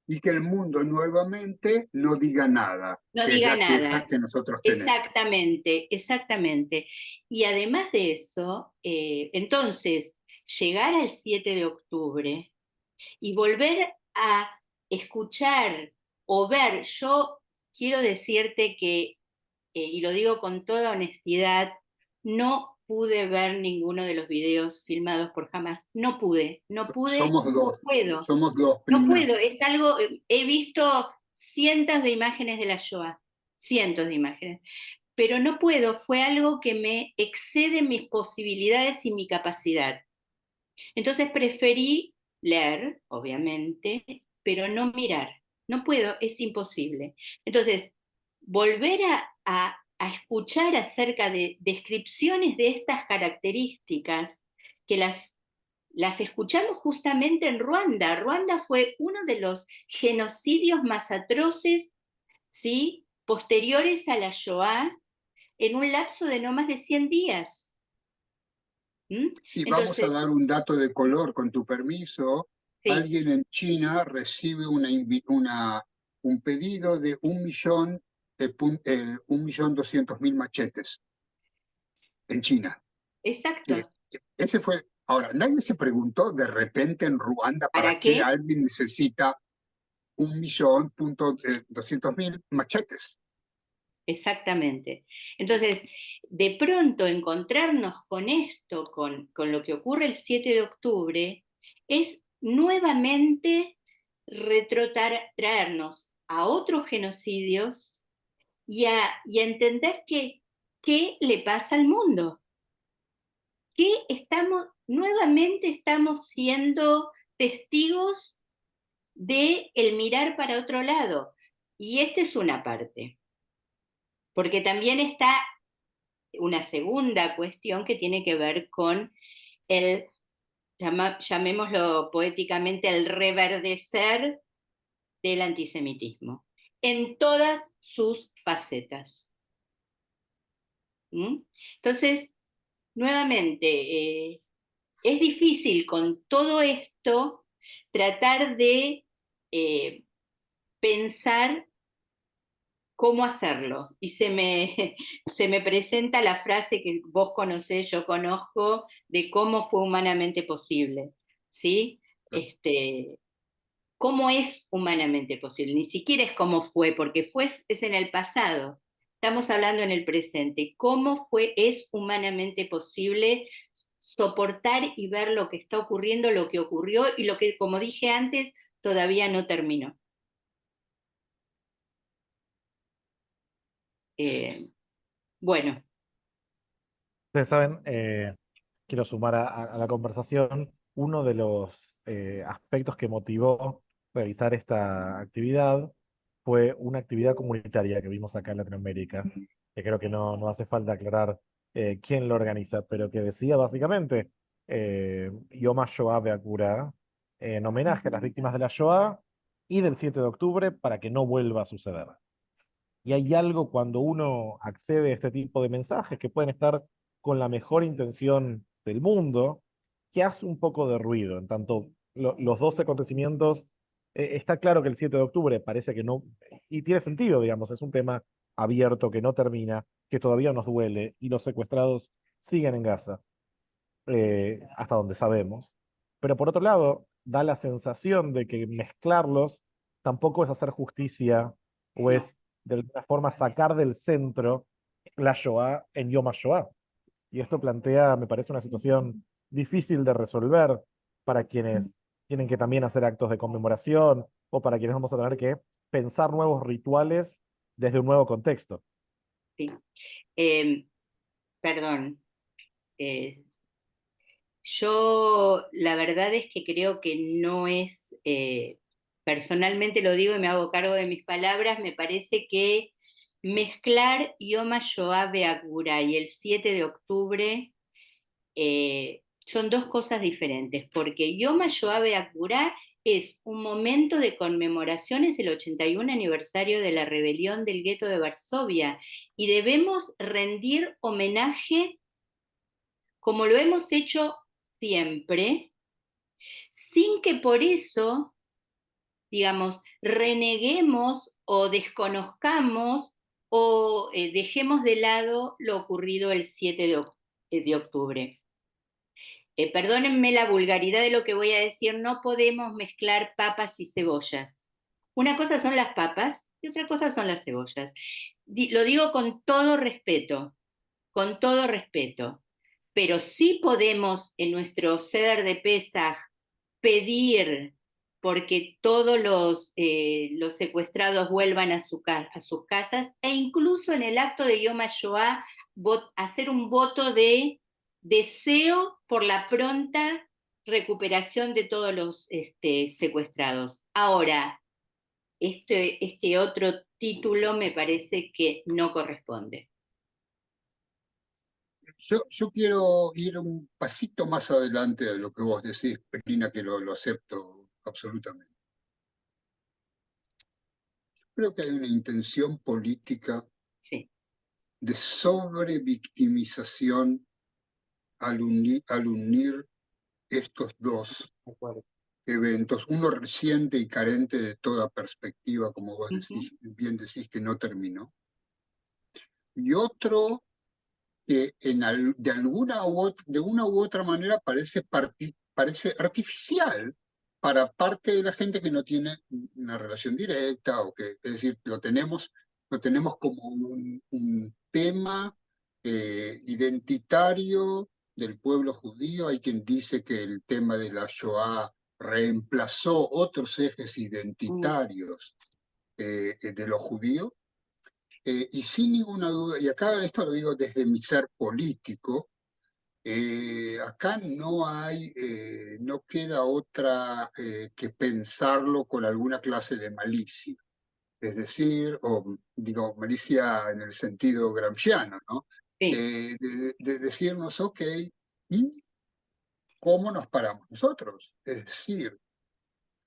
Y que el mundo nuevamente no diga nada, No que es diga la queja nada. que nosotros tenemos. Exactamente, exactamente. Y además de eso, entonces, llegar al 7 de octubre y volver a escuchar o ver, yo quiero decirte que, y lo digo con toda honestidad, no pude ver ninguno de los videos filmados por Hamas. No pude, no Somos dos, puedo. somos dos, No Prina. puedo, es algo, he visto cientos de imágenes de la Shoah, cientos de imágenes, pero no puedo, fue algo que me excede mis posibilidades y mi capacidad. Entonces preferí leer, obviamente, pero no mirar. No puedo, es imposible. Entonces, volver a escuchar acerca de descripciones de estas características, que las escuchamos justamente en Ruanda. Ruanda fue uno de los genocidios más atroces, ¿sí?, posteriores a la Shoah, en un lapso de no más de 100 días. Sí, vamos a Entonces, dar un dato de color, con tu permiso. sí, Alguien en China recibe un pedido de 1.200.000 machetes en China. Eh, exacto. Ese fue. Ahora, nadie se preguntó de repente en Ruanda para ¿Para qué qué? alguien necesita 1.200.000 machetes. Exactamente. Entonces, de pronto encontrarnos con esto, con lo que ocurre el 7 de octubre, es nuevamente traernos a otros genocidios y a entender qué le pasa al mundo. Nuevamente estamos siendo testigos de el mirar para otro lado. Y esta es una parte. Porque también está una segunda cuestión que tiene que ver con el, llamémoslo poéticamente, el reverdecer del antisemitismo. en todas sus facetas. ¿Mm? Entonces, nuevamente, es difícil con todo esto tratar de pensar cómo hacerlo. Y se me presenta la frase que vos conocés, yo conozco, de cómo fue humanamente posible. ¿Sí? ¿Cómo es humanamente posible? Ni siquiera es cómo fue, porque fue es en el pasado. Estamos hablando en el presente. ¿Cómo es humanamente posible soportar y ver lo que está ocurriendo, lo que ocurrió y lo que, como dije antes, todavía no terminó? Bueno, Ustedes saben, quiero sumar a la conversación, uno de los aspectos que motivó realizar esta actividad fue una actividad comunitaria que vimos acá en Latinoamérica, que creo que no hace falta aclarar quién lo organiza, pero que decía básicamente Yom HaShoah Be'Akura, en homenaje a las víctimas de la Shoah y del 7 de octubre para que no vuelva a suceder. Y hay algo cuando uno accede a este tipo de mensajes que pueden estar con la mejor intención del mundo, que hace un poco de ruido. En tanto, los dos acontecimientos, está claro que el 7 de octubre parece que no, y tiene sentido, digamos, es un tema abierto que no termina, que todavía nos duele, y los secuestrados siguen en Gaza, hasta donde sabemos. Pero por otro lado, da la sensación de que mezclarlos tampoco es hacer justicia o no. es de alguna forma sacar del centro la Shoah en Yom HaShoah. Y esto plantea, me parece, una situación difícil de resolver para quienes tienen que también hacer actos de conmemoración o para quienes vamos a tener que pensar nuevos rituales desde un nuevo contexto. Sí. Perdón. Eh, Yo la verdad es que creo que no es, personalmente lo digo y me hago cargo de mis palabras, me parece que mezclar Yom HaShoah Be'Akura y el 7 de octubre son dos cosas diferentes, porque Yom HaShoah Be'Akura es un momento de conmemoración, es el 81 aniversario de la rebelión del gueto de Varsovia, y debemos rendir homenaje como lo hemos hecho siempre, sin que por eso, digamos, reneguemos o desconozcamos o dejemos de lado lo ocurrido el 7 de octubre. Perdónenme la vulgaridad de lo que voy a decir, no podemos mezclar papas y cebollas. Una cosa son las papas y otra cosa son las cebollas. Lo digo con todo respeto, pero sí podemos en nuestro Seder de Pesaj pedir porque todos los secuestrados vuelvan a sus casas e incluso en el acto de Yom HaShoah hacer un voto de deseo por la pronta recuperación de todos los secuestrados. Ahora, este otro título me parece que no corresponde. Yo quiero ir un pasito más adelante de lo que vos decís, Pelina, que lo acepto absolutamente. Creo que hay una intención política Sí. de sobrevictimización al unir estos dos eventos, uno reciente y carente de toda perspectiva, como vos decís, bien decís que no terminó, y otro que de una u otra manera parece artificial para parte de la gente que no tiene una relación directa, o que, es decir, lo tenemos como un tema identitario del pueblo judío. Hay quien dice que el tema de la Shoah reemplazó otros ejes identitarios de los judíos. Y sin ninguna duda, y acá esto lo digo desde mi ser político, acá no queda otra que pensarlo con alguna clase de malicia. Es decir, o digo, malicia en el sentido gramsciano, ¿no? Sí. De decirnos, ok, ¿y cómo nos paramos nosotros? Es decir,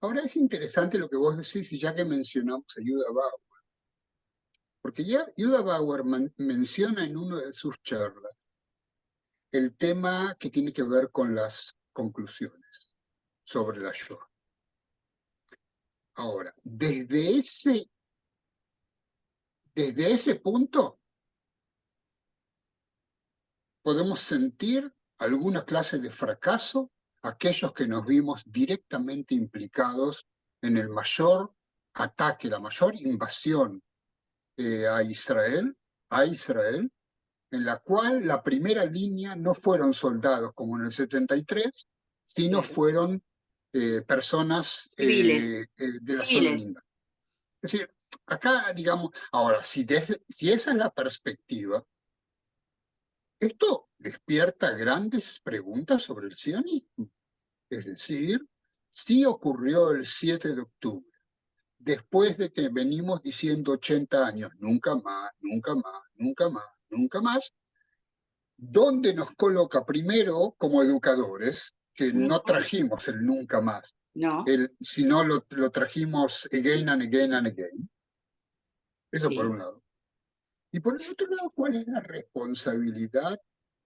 ahora es interesante lo que vos decís, y ya que mencionamos ayuda va. Porque ya Yuda Bauer menciona en una de sus charlas el tema que tiene que ver con las conclusiones sobre la Shoah. Ahora, desde ese punto podemos sentir alguna clase de fracaso aquellos que nos vimos directamente implicados en el mayor ataque, la mayor invasión a Israel, en la cual la primera línea no fueron soldados como en el 73, sino Claro. fueron personas Civiles. de la zona Civiles. linda. Es decir, acá, digamos, ahora, si esa es la perspectiva, esto despierta grandes preguntas sobre el sionismo. Es decir, si ocurrió el 7 de octubre, después de que venimos diciendo 80 años, nunca más, nunca más, nunca más, nunca más, ¿dónde nos coloca primero como educadores, que no trajimos el nunca más, No, sino lo trajimos again and again and again? Eso por sí. un lado. Y por el otro lado, ¿cuál es la responsabilidad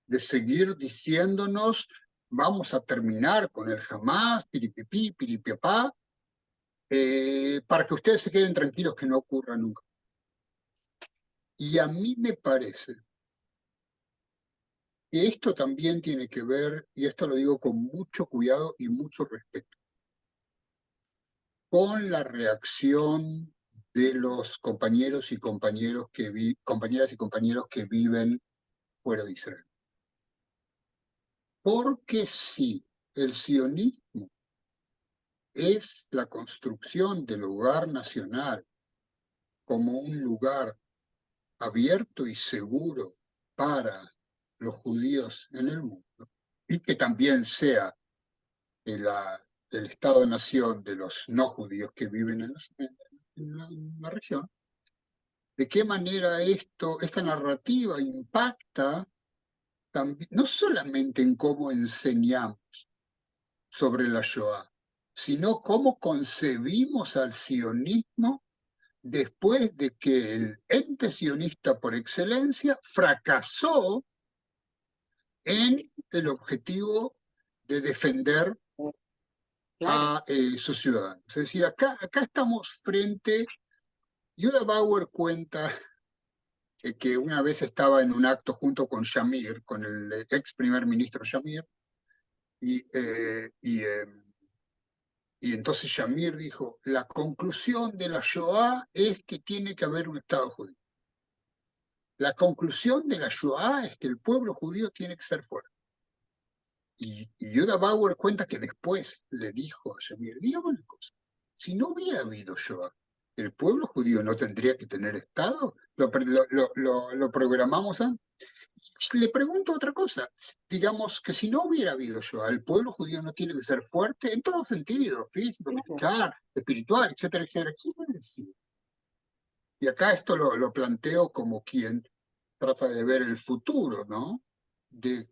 de seguir diciéndonos vamos a terminar con el jamás, piripipí, piripipá, para que ustedes se queden tranquilos que no ocurra nunca? Y a mí me parece que esto también tiene que ver, y esto lo digo con mucho cuidado y mucho respeto, con la reacción de los compañeros y compañeras y compañeros que viven fuera de Israel. Porque si el sionismo es la construcción del hogar nacional como un lugar abierto y seguro para los judíos en el mundo, y que también sea el Estado-nación de los no judíos que viven en la región, ¿de qué manera esta narrativa impacta también, no solamente en cómo enseñamos sobre la Shoah, sino cómo concebimos al sionismo después de que el ente sionista por excelencia fracasó en el objetivo de defender Claro. a sus ciudadanos? Es decir, acá estamos frente. Yuda Bauer cuenta que una vez estaba en un acto junto con Shamir, con el ex primer ministro Shamir, y entonces Shamir dijo, la conclusión de la Shoah es que tiene que haber un Estado judío. La conclusión de la Shoah es que el pueblo judío tiene que ser fuerte. Y Yuda Bauer cuenta que después le dijo a Shamir, dígame una cosa, si no hubiera habido Shoah, ¿el pueblo judío no tendría que tener Estado? ¿Lo programamos antes? Le pregunto otra cosa, digamos que si no hubiera habido Shoah, el pueblo judío no tiene que ser fuerte en todo sentido, físico, militar, espiritual, etcétera, etcétera. ¿Qué va a decir? Y acá esto lo planteo como quien trata de ver el futuro, ¿no? De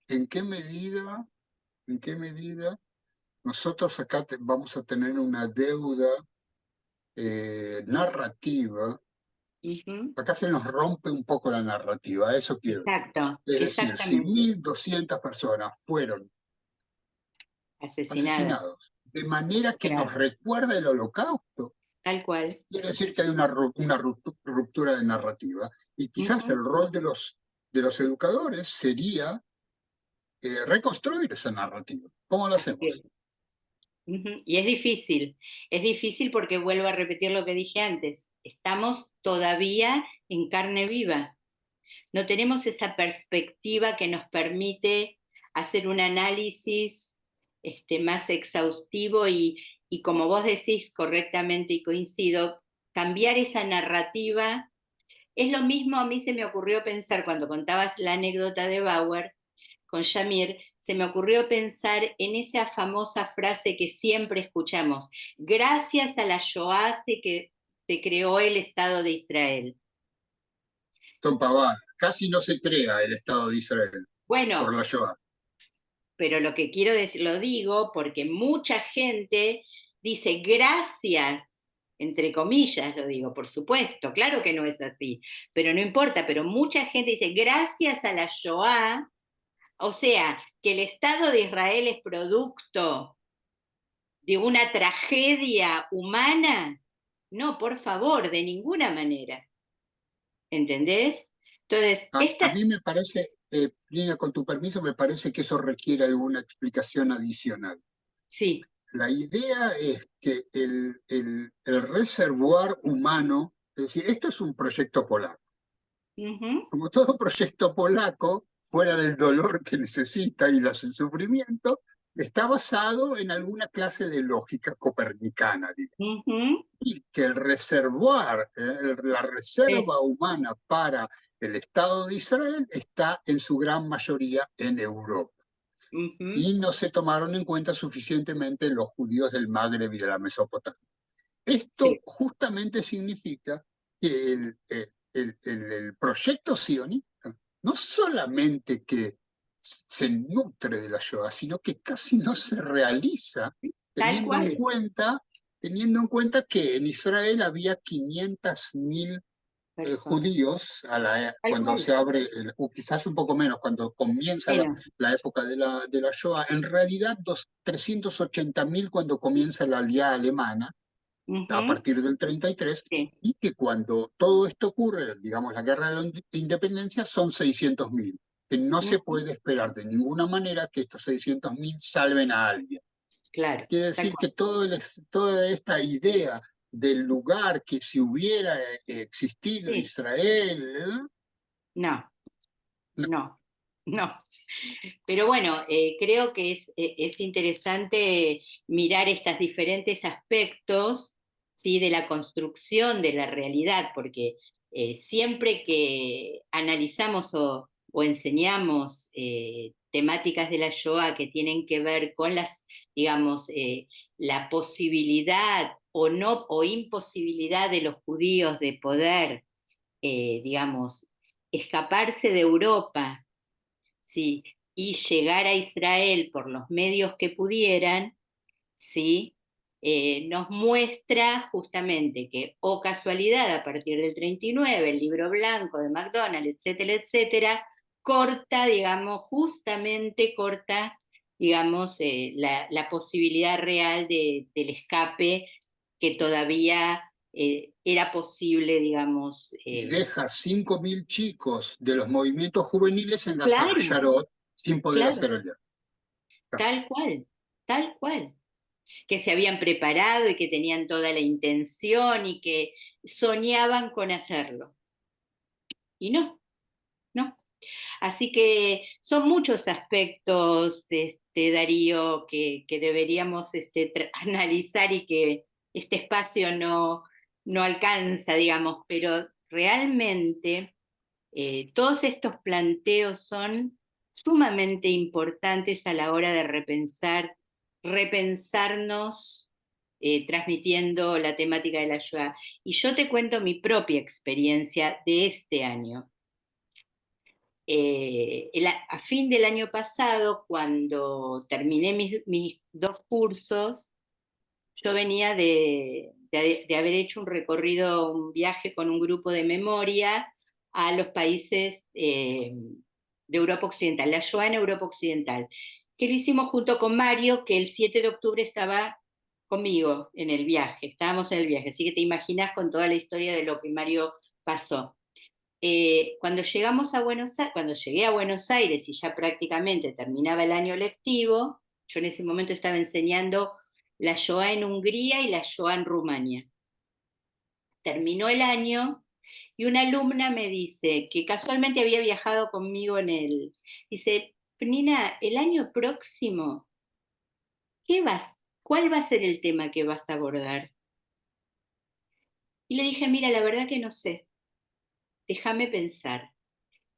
en qué medida nosotros acá vamos a tener una deuda narrativa. Acá se nos rompe un poco la narrativa, eso quiero. Exacto, Es decir, si exactamente. 1.200 personas fueron Asesinadas. asesinados de manera que nos Claro. recuerda el holocausto, Tal cual. quiere decir que hay una ruptura de narrativa. Y quizás el rol de los educadores sería reconstruir esa narrativa. ¿Cómo lo Así hacemos? es. Y es difícil porque vuelvo a repetir lo que dije antes, estamos todavía en carne viva, no tenemos esa perspectiva que nos permite hacer un análisis más exhaustivo y como vos decís correctamente y coincido, cambiar esa narrativa. Es lo mismo, a mí se me ocurrió pensar cuando contabas la anécdota de Bauer con Shamir, se me ocurrió pensar en esa famosa frase que siempre escuchamos, gracias a la Shoah que se creó el Estado de Israel. Son pavadas. Casi no se crea el Estado de Israel por Bueno, la Shoah. pero lo que quiero decir, lo digo porque mucha gente dice gracias entre comillas lo digo, por supuesto, claro que no es así, pero no importa, pero mucha gente dice, gracias a la Shoah, o sea, que el Estado de Israel es producto de una tragedia humana, no, por favor, de ninguna manera, ¿entendés? Entonces, A mí me parece, Lina, con tu permiso, me parece que eso requiere alguna explicación adicional. sí. La idea es que el reservoir humano, es decir, esto es un proyecto polaco. Uh-huh. Como todo proyecto polaco, fuera del dolor que necesita y el sufrimiento, está basado en alguna clase de lógica copernicana, digamos. Uh-huh. Y que el reservoir, la Sí. reserva humana para el Estado de Israel está en su gran mayoría en Europa. Uh-huh. Y no se tomaron en cuenta suficientemente los judíos del Magreb y de la Mesopotamia. Esto Sí. justamente significa que el proyecto sionista no solamente que se nutre de la Shoah, sino que casi no se realiza Tal teniendo en cual. cuenta, teniendo en cuenta que en Israel había 500.000 Personas. judíos Tal cuando cual. se abre, o quizás un poco menos, cuando comienza Bueno. la época de la Shoah, en realidad 380.000 cuando comienza la alianza alemana, a Uh-huh. partir del 33, Sí. y que cuando todo esto ocurre, digamos, la guerra de la independencia, son 600.000, que no se Uh-huh. puede esperar de ninguna manera que estos 600.000 salven a alguien. Claro. Quiere Tal decir cual. que toda esta idea del lugar que si hubiera existido Sí. Israel, No, no, no, no. Pero bueno, creo que es interesante mirar estos diferentes aspectos, ¿sí? De la construcción de la realidad, porque siempre que analizamos o enseñamos temáticas de la Shoah que tienen que ver con las, digamos, la posibilidad o no o imposibilidad de los judíos de poder, digamos, escaparse de Europa, ¿sí? Y llegar a Israel por los medios que pudieran, ¿sí? Nos muestra justamente que, o casualidad, a partir del 39, el libro blanco de McDonald, etcétera, etcétera, corta, digamos, justamente corta, digamos, la posibilidad real del escape que todavía era posible, digamos. y deja 5.000 chicos de los movimientos juveniles en la Claro, Sharot sin poder claro, hacer el viaje. tal cual, tal cual. Que se habían preparado y que tenían toda la intención y que soñaban con hacerlo. Y no, no. Así que son muchos aspectos, Darío, que deberíamos analizar y que este espacio no alcanza, digamos, pero realmente todos estos planteos son sumamente importantes a la hora de repensarnos, transmitiendo la temática de la Shoah. Y yo te cuento mi propia experiencia de este año. A fin del año pasado, cuando terminé mis 2 cursos, yo venía de haber hecho un recorrido, un viaje con un grupo de memoria a los países de Europa Occidental, la Shoah en Europa Occidental, que lo hicimos junto con Mario, que el 7 de octubre estaba conmigo en el viaje, estábamos en el viaje, así que te imaginas con toda la historia de lo que Mario pasó. Cuando llegamos a cuando llegué a Buenos Aires y ya prácticamente terminaba el año lectivo, yo en ese momento estaba enseñando la Shoah en Hungría y la Shoah en Rumania. Terminó el año y una alumna me dice, que casualmente había viajado conmigo dice, Nina, el año próximo, ¿cuál va a ser el tema que vas a abordar? Y le dije, mira, la verdad que no sé, déjame pensar.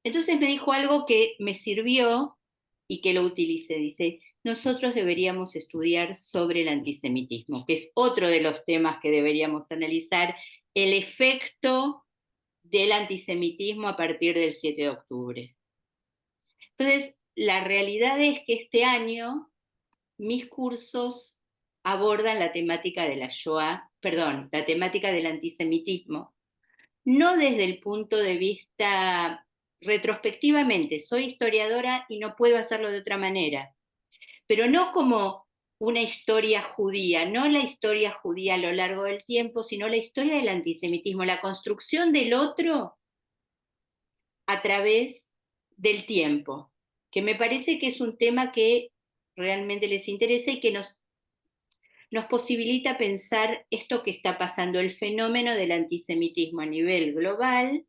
Entonces me dijo algo que me sirvió y que lo utilicé. Dice, nosotros deberíamos estudiar sobre el antisemitismo, que es otro de los temas que deberíamos analizar, el efecto del antisemitismo a partir del 7 de octubre. Entonces, la realidad es que este año mis cursos abordan la temática de la Shoah, perdón, la temática del antisemitismo, no desde el punto de vista retrospectivamente, soy historiadora y no puedo hacerlo de otra manera, pero no como una historia judía, no la historia judía a lo largo del tiempo, sino la historia del antisemitismo, la construcción del otro a través del tiempo, que me parece que es un tema que realmente les interesa y que nos posibilita pensar esto que está pasando, el fenómeno del antisemitismo a nivel global,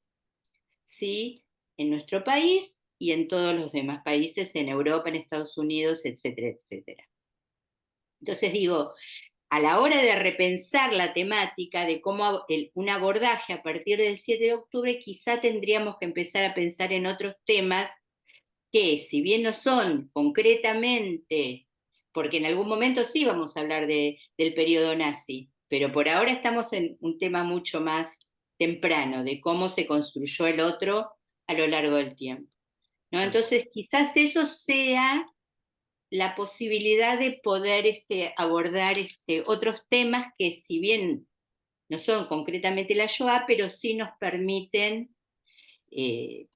¿sí? En nuestro país y en todos los demás países, en Europa, en Estados Unidos, etcétera, etcétera. Entonces digo, a la hora de repensar la temática de cómo un abordaje a partir del 7 de octubre, quizá tendríamos que empezar a pensar en otros temas que, si bien no son concretamente, porque en algún momento sí vamos a hablar del periodo nazi, pero por ahora estamos en un tema mucho más temprano, de cómo se construyó el otro a lo largo del tiempo, ¿no? Entonces, quizás eso sea la posibilidad de poder abordar otros temas que, si bien no son concretamente la Shoah, pero sí nos permiten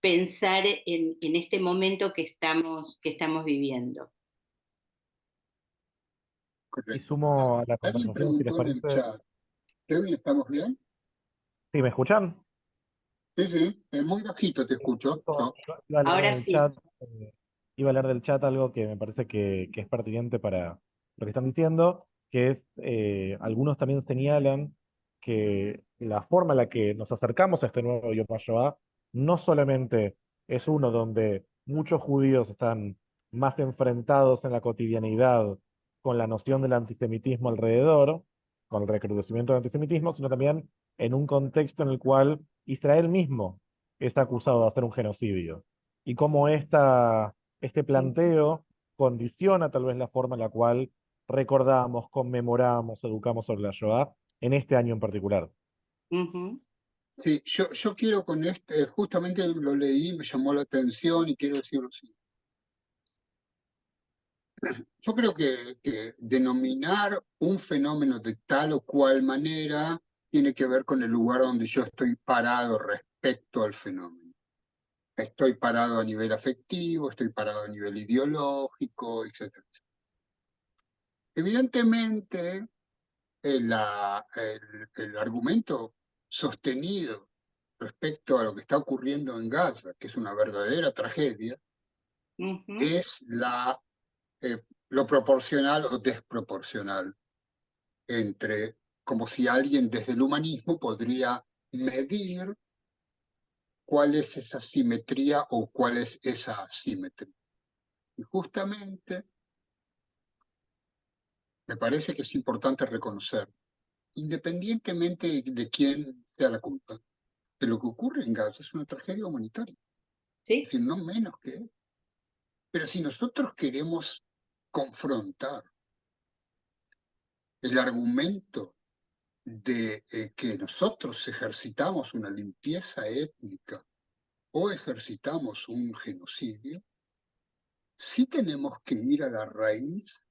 pensar en este momento que estamos viviendo. Y Correcto. sumo a la Alguien conversación, si les preguntó en el parece. chat, ¿Kevin, estamos bien? ¿Sí me escuchan? Sí, sí, es muy bajito te escucho. Justo Yo. iba a leer en Ahora el sí. chat, iba a leer del chat algo que me parece que es pertinente para lo que están diciendo, que es, algunos también señalan que la forma en la que nos acercamos a este nuevo Yom HaShoah no solamente es uno donde muchos judíos están más enfrentados en la cotidianidad con la noción del antisemitismo alrededor, con el recrudecimiento del antisemitismo, sino también en un contexto en el cual Israel mismo está acusado de hacer un genocidio. Y cómo este planteo condiciona tal vez la forma en la cual recordamos, conmemoramos, educamos sobre la Shoah en este año en particular. Uh-huh. Sí, yo quiero con este, justamente lo leí, me llamó la atención y quiero decirlo así. Yo creo que denominar un fenómeno de tal o cual manera tiene que ver con el lugar donde yo estoy parado respecto al fenómeno. Estoy parado a nivel afectivo, estoy parado a nivel ideológico, etcétera. Evidentemente, el argumento sostenido respecto a lo que está ocurriendo en Gaza, que es una verdadera tragedia, Uh-huh. es lo proporcional o desproporcional entre, como si alguien desde el humanismo podría medir cuál es esa simetría o cuál es esa asimetría. Y justamente me parece que es importante reconocer, independientemente de quién sea la culpa, que lo que ocurre en Gaza es una tragedia humanitaria, es ¿Sí? decir, no menos que eso. Pero si nosotros queremos confrontar el argumento de que nosotros ejercitamos una limpieza étnica o ejercitamos un genocidio, sí tenemos que ir a la raíz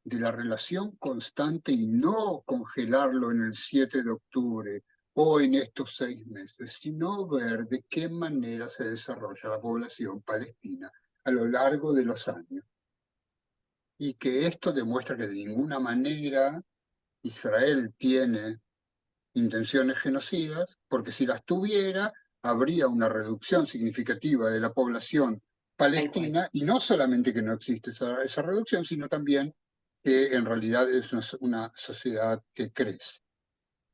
de la relación constante y no congelarlo en el 7 de octubre o en estos 6 meses, sino ver de qué manera se desarrolla la población palestina a lo largo de los años. Y que esto demuestra que de ninguna manera Israel tiene intenciones genocidas, porque si las tuviera, habría una reducción significativa de la población palestina, y no solamente que no existe esa reducción, sino también que en realidad es una sociedad que crece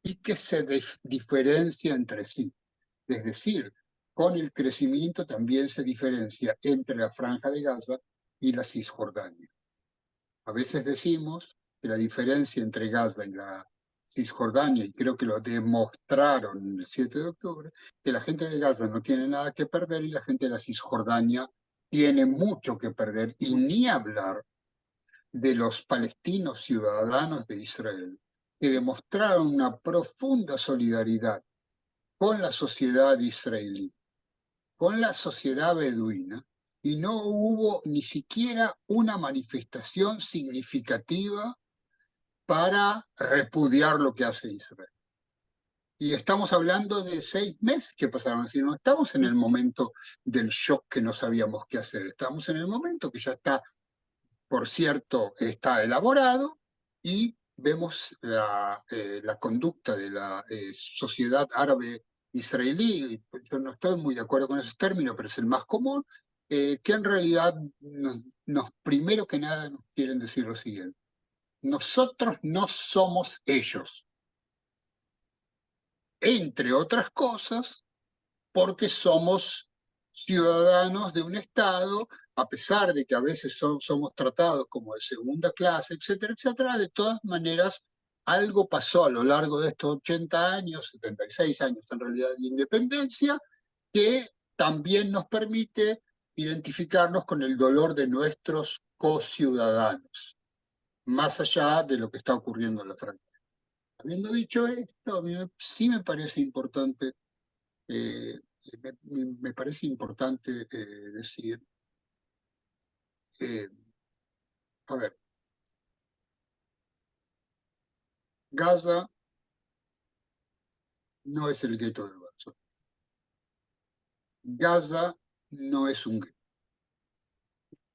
y que se diferencia entre sí. Es decir, con el crecimiento también se diferencia entre la Franja de Gaza y la Cisjordania. A veces decimos que la diferencia entre Gaza y la Cisjordania, y creo que lo demostraron el 7 de octubre, que la gente de Gaza no tiene nada que perder y la gente de la Cisjordania tiene mucho que perder, y ni hablar de los palestinos ciudadanos de Israel, que demostraron una profunda solidaridad con la sociedad israelí, con la sociedad beduina, y no hubo ni siquiera una manifestación significativa para repudiar lo que hace Israel. Y estamos hablando de 6 meses que pasaron, así no estamos en el momento del shock que no sabíamos qué hacer, estamos en el momento que ya está, por cierto, está elaborado y vemos la conducta de la sociedad árabe israelí. Yo no estoy muy de acuerdo con esos términos, pero es el más común, que en realidad primero que nada nos quieren decir lo siguiente: nosotros no somos ellos, entre otras cosas, porque somos ciudadanos de un Estado, a pesar de que a veces somos tratados como de segunda clase, etcétera, etcétera. De todas maneras, algo pasó a lo largo de estos 80 años, 76 años en realidad de independencia, que también nos permite identificarnos con el dolor de nuestros co-ciudadanos, más allá de lo que está ocurriendo en la frontera. Habiendo dicho esto, a mí sí me parece importante, me parece importante decir, a ver, Gaza no es el gueto del Varsovia. Gaza no es un gueto.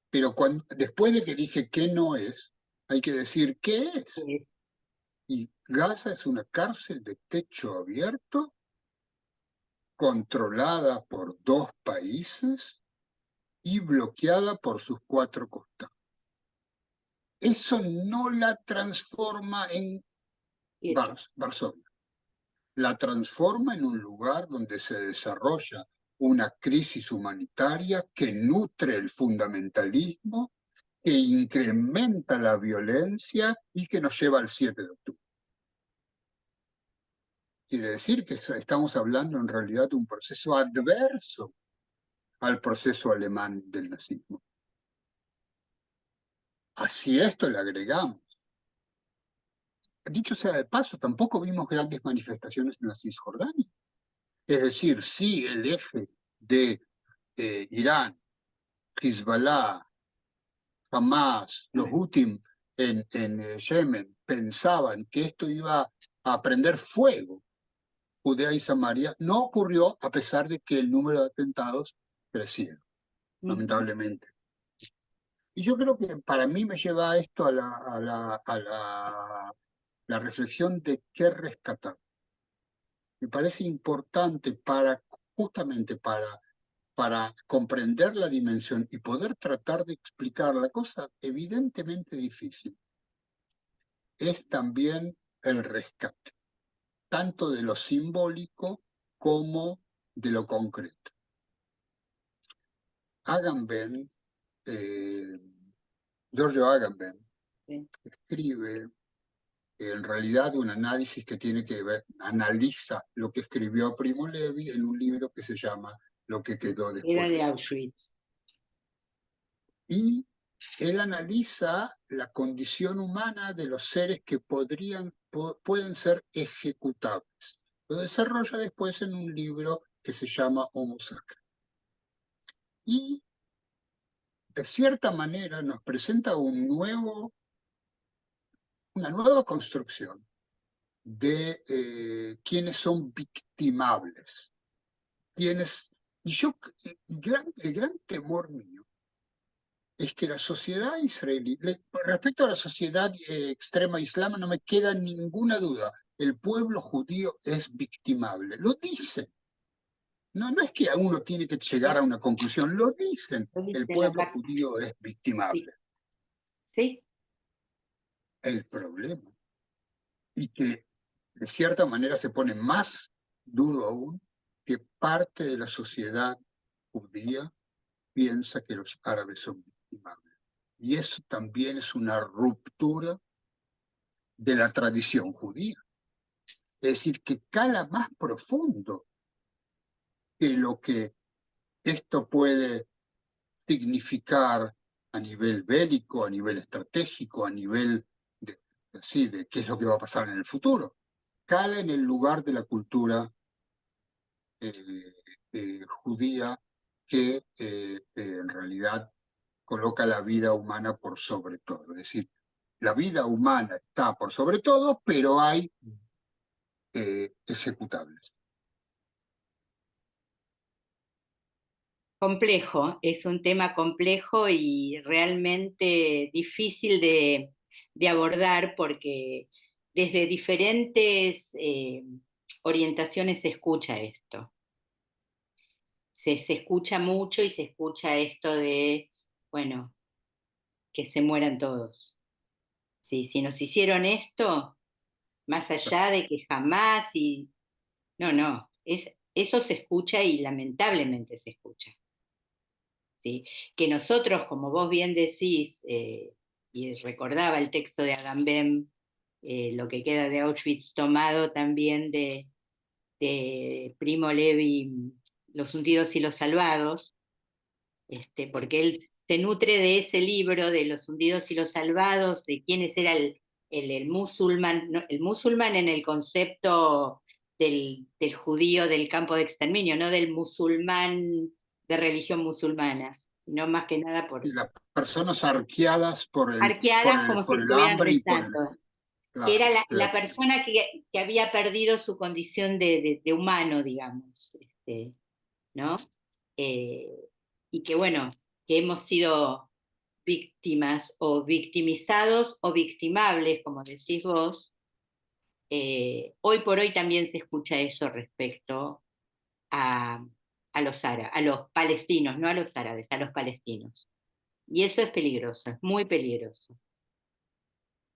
Pero después de que dije que no es, hay que decir qué es. Sí. Y Gaza es una cárcel de techo abierto, controlada por 2 países y bloqueada por sus 4 costados. Eso no la transforma en Varsovia. La transforma en un lugar donde se desarrolla una crisis humanitaria que nutre el fundamentalismo, que incrementa la violencia y que nos lleva al 7 de octubre. Quiere decir que estamos hablando en realidad de un proceso adverso al proceso alemán del nazismo. Así esto le agregamos. Dicho sea de paso, tampoco vimos grandes manifestaciones en la Cisjordania. Es decir, sí, el eje de Irán, Hezbollah, Hamas, los Houthi en Yemen pensaban que esto iba a prender fuego Judea y Samaria, no ocurrió a pesar de que el número de atentados crecieron, lamentablemente. Y yo creo que para mí me lleva a esto a la reflexión de qué rescatar. Me parece importante justamente para comprender la dimensión y poder tratar de explicar la cosa evidentemente difícil, es también el rescate, tanto de lo simbólico como de lo concreto. Agamben, Giorgio Agamben, escribe en realidad un análisis que tiene que ver, analiza lo que escribió Primo Levi en un libro que se llama Lo que quedó después. Era de Auschwitz. Y él analiza la condición humana de los seres que pueden ser ejecutables. Lo desarrolla después en un libro que se llama Homo Sacra. Y de cierta manera nos presenta una nueva construcción de quiénes son victimables. Y el gran temor mío es que la sociedad israelí, respecto a la sociedad extrema islam, no me queda ninguna duda, el pueblo judío es victimable. Lo dicen. No es que uno tiene que llegar a una conclusión, lo dicen. El pueblo judío es victimable. Sí. El problema, y que de cierta manera se pone más duro aún, que parte de la sociedad judía piensa que los árabes son victimables. Y eso también es una ruptura de la tradición judía. Es decir, que cala más profundo que lo que esto puede significar a nivel bélico, a nivel estratégico, a nivel de qué es lo que va a pasar en el futuro. Cala en el lugar de la cultura judía que en realidad coloca la vida humana por sobre todo. Es decir, la vida humana está por sobre todo, pero hay ejecutables. Complejo, es un tema complejo y realmente difícil de abordar porque desde diferentes orientaciones se escucha esto. Se escucha mucho y se escucha esto de, bueno, que se mueran todos. ¿Sí? Si nos hicieron esto, más allá de que jamás y... No, no, eso se escucha y lamentablemente se escucha. ¿Sí? Que nosotros, como vos bien decís, y recordaba el texto de Agamben, lo que queda de Auschwitz tomado también de Primo Levi, Los hundidos y los salvados, porque él se nutre de ese libro, de Los hundidos y los salvados, de quiénes era el musulmán, ¿no? El musulmán en el concepto del judío del campo de exterminio, no del musulmán de religión musulmana, sino más que nada Y las personas arqueadas arqueadas como si por el estuvieran hambre y por el... rezando, que era Claro, la claro. persona que había perdido su condición de humano, digamos, ¿no? Eh, y que bueno, que hemos sido víctimas o victimizados o victimables, como decís vos. Hoy por hoy también se escucha eso respecto a, a los palestinos, no a los árabes, a los palestinos. Y eso es peligroso, es muy peligroso.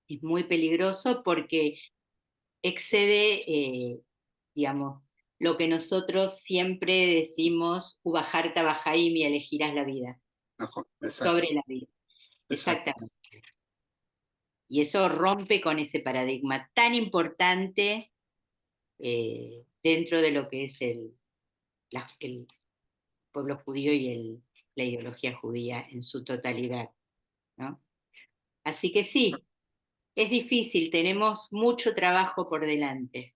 Es muy peligroso porque excede, digamos, lo que nosotros siempre decimos, Ubajarta Bajaim y elegirás la vida, Mejor, sobre exacto, la vida. exacto. Exactamente. Y eso rompe con ese paradigma tan importante dentro de lo que es el pueblo judío y la ideología judía en su totalidad, ¿no? Así que sí, es difícil, tenemos mucho trabajo por delante,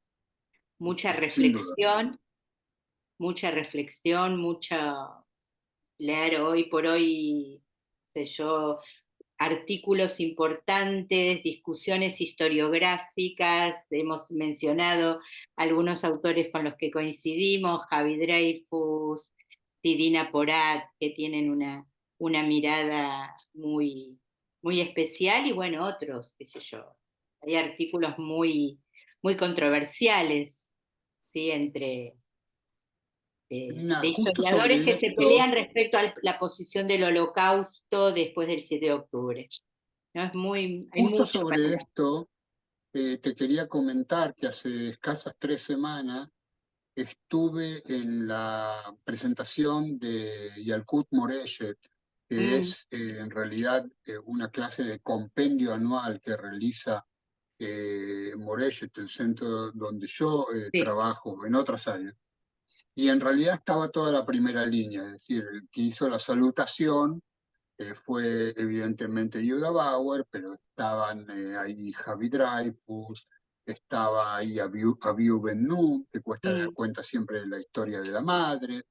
mucha Sin duda. reflexión, mucha leer hoy por hoy, sé yo, artículos importantes, discusiones historiográficas, hemos mencionado algunos autores con los que coincidimos, Javi Dreyfus, Sidina Porat, que tienen una mirada muy especial, y bueno, otros, qué sé yo. Hay artículos muy controversiales, ¿sí? Entre de Justo historiadores sobre que se esto, pelean respecto a la posición del holocausto después del 7 de octubre. ¿No? Hay justo mucho para sobre hablar. esto, te quería comentar que hace escasas 3 semanas estuve en la presentación de Yalkut Moreshet, que Mm, es en realidad una clase de compendio anual que realiza Moreshet, el centro donde yo sí, trabajo en otras áreas. Y en realidad estaba toda la primera línea, es decir, el que hizo la salutación fue evidentemente Yehuda Bauer, pero estaban ahí Javi Dreyfus, estaba ahí Abiu Ben-Nun, que mm, cuenta siempre la historia de la madre,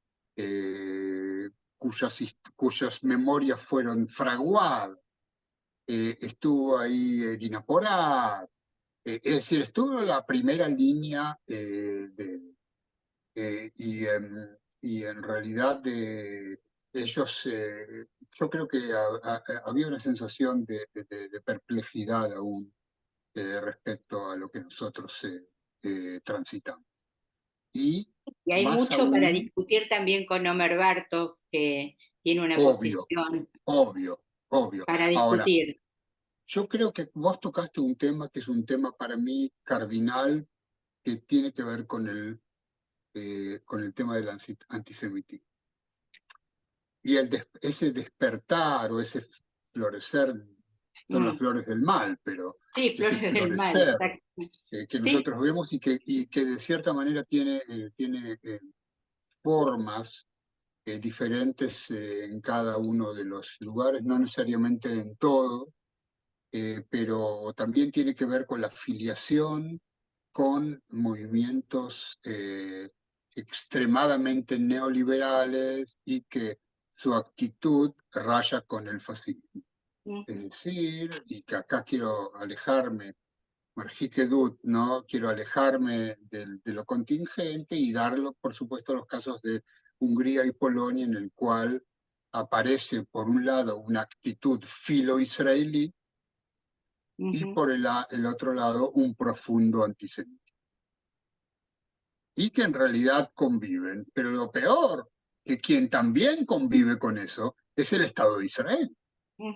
cuyas memorias fueron fraguadas. Estuvo ahí Dina Porat, es decir, estuvo en la primera línea y en realidad ellos, yo creo que había una sensación de perplejidad aún respecto a lo que nosotros transitamos. Y y hay más mucho para aún, discutir también con Omer Bartov, que tiene una obvio, posición obvio, obvio. para Ahora, discutir. yo creo que vos tocaste un tema que es un tema para mí cardinal, que tiene que ver con el tema del antisemitismo. Y ese despertar o ese florecer, son las Mm, flores del mal, pero sí, ese Flores del Mal, florecer exacto. que Sí, nosotros vemos y que de cierta manera tiene formas diferentes en cada uno de los lugares, no necesariamente en todo, pero también tiene que ver con la filiación con movimientos extremadamente neoliberales y que su actitud raya con el fascismo. Es decir, y que acá quiero alejarme, Marjike Dut, ¿no? Quiero alejarme de lo contingente y darlo, por supuesto, a los casos de Hungría y Polonia, en el cual aparece, por un lado, una actitud filo-israelí y por el otro lado, un profundo antisemitismo. Y que en realidad conviven. Pero lo peor, que quien también convive con eso, es el Estado de Israel.